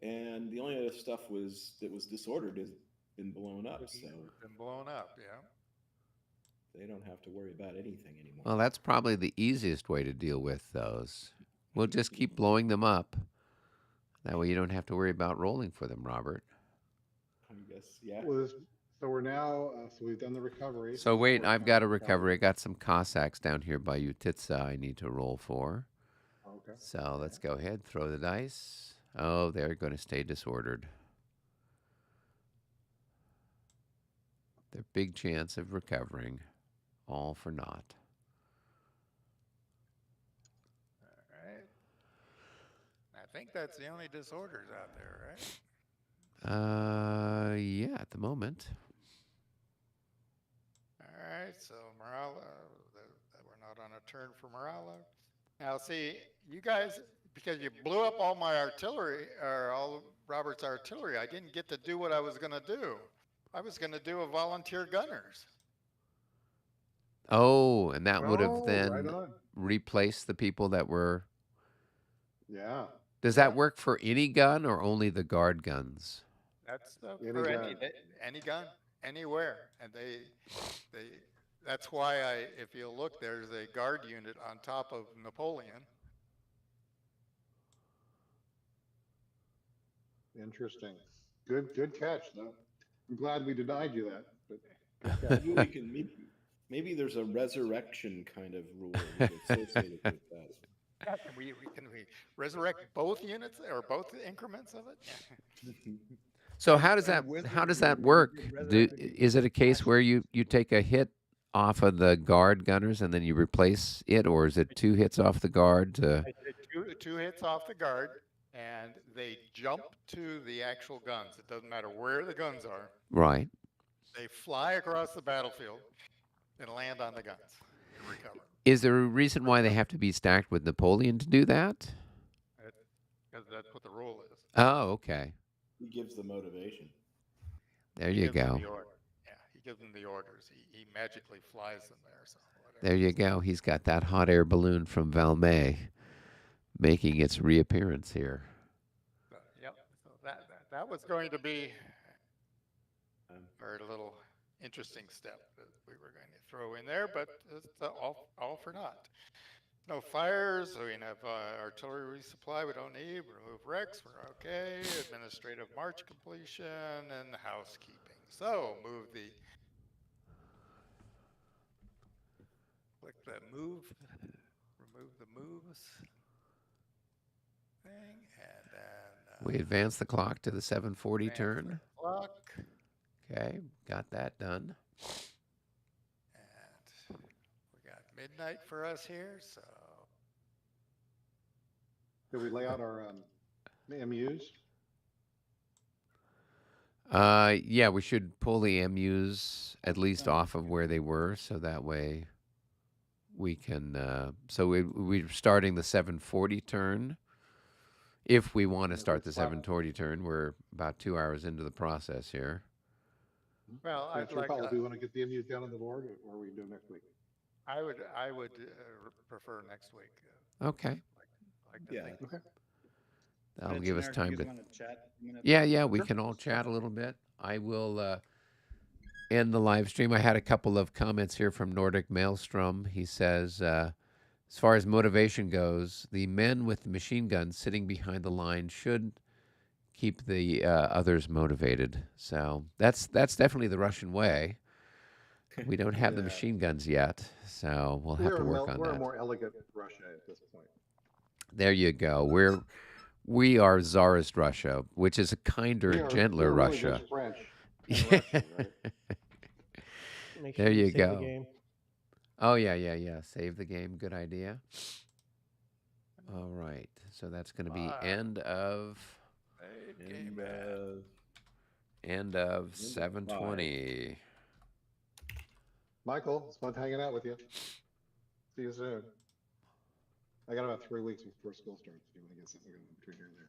And the only other stuff that was disordered has been blown up, so Been blown up, yeah. they don't have to worry about anything anymore. Well, that's probably the easiest way to deal with those. We'll just keep blowing them up. That way you don't have to worry about rolling for them, Robert. I guess, yeah. Well, so we're now, so we've done the recovery. So now wait, we're I've got a counting recovery. I got some Cossacks down here by Utitsa I need to roll for. Okay. So let's go ahead, throw the dice. Oh, they're going to stay disordered. Their big chance of recovering. All for naught. All right. I think that's the only disorders out there, right? Yeah, at the moment. All right, so Morala, we're not on a turn for Morala. Now, see, you guys, because you blew up all my artillery, or all Robert's artillery, I didn't get to do what I was going to do. I was going to do a volunteer gunners. Oh, and that would have Oh, then right on. replaced the people that were... Yeah. Does that work for any gun or only the guard guns? That's Any for gun. any gun, anywhere, and that's why if you look, there's a guard unit on top of Napoleon. Interesting. Good catch, though. I'm glad we denied you that. But Maybe we can maybe there's a resurrection kind of rule associated with that. Yeah, can we resurrect both units or both increments of it? So how does that work? Is it a case where you take a hit off of the guard gunners and then you replace it, or is it 2 hits off the guard? I did two hits off the guard, and they jump to the actual guns. It doesn't matter where the guns are. Right. They fly across the battlefield and land on the guns and recover. Is there a reason why they have to be stacked with Napoleon to do that? Because that's what the rule is. Oh, okay. He gives the motivation. There He you gives them go. the order. Yeah, he gives them the orders. He magically flies them there. So whatever. There you go. He's got that hot air balloon from Valmy making its reappearance here. So, yep. So that was going to be our little interesting step that we were going to throw in there, but it's all for naught. No fires, so we can have artillery resupply we don't need, remove Regs, we're okay, administrative march completion, and housekeeping. So click the move, remove the moves thing, and then We advance the clock to the 7:40 turn. clock. Okay, got that done. And we got midnight for us here, so. did we lay out our MUs? Yeah, we should pull the MUs at least off of where they were, so that way we can. So we're starting the 7:40 turn. If we want to start the 7:40 turn, we're about 2 hours into the process here. Well, Yeah, I'd sure like call. Do we want to get the MUs down on the board, or are we doing next week? I would prefer next week. Okay. Like to Yeah. think. Okay. That'll Mitch give and us Eric, time you to. guys want to chat a minute? Yeah, we Sure. can all chat a little bit. I will end the live stream. I had a couple of comments here from Nordic Maelstrom. He says, as far as motivation goes, the men with the machine guns sitting behind the line should keep the others motivated. So that's definitely the Russian way. We don't have the Yeah. machine guns yet, so we'll have to work on We're a that. more elegant Russia at this point. There you go. We are Tsarist Russia, which is a kinder, We gentler are really Russia. just French and Russian, right? Make There sure you you save the go. game. Oh yeah. Save the game. Good idea. All right. So that's going to be end of Save game ad. end of Five. 720. Michael, it's fun hanging out with you. See you soon. I got about 3 weeks before school starts. If you want to get something going between here and there.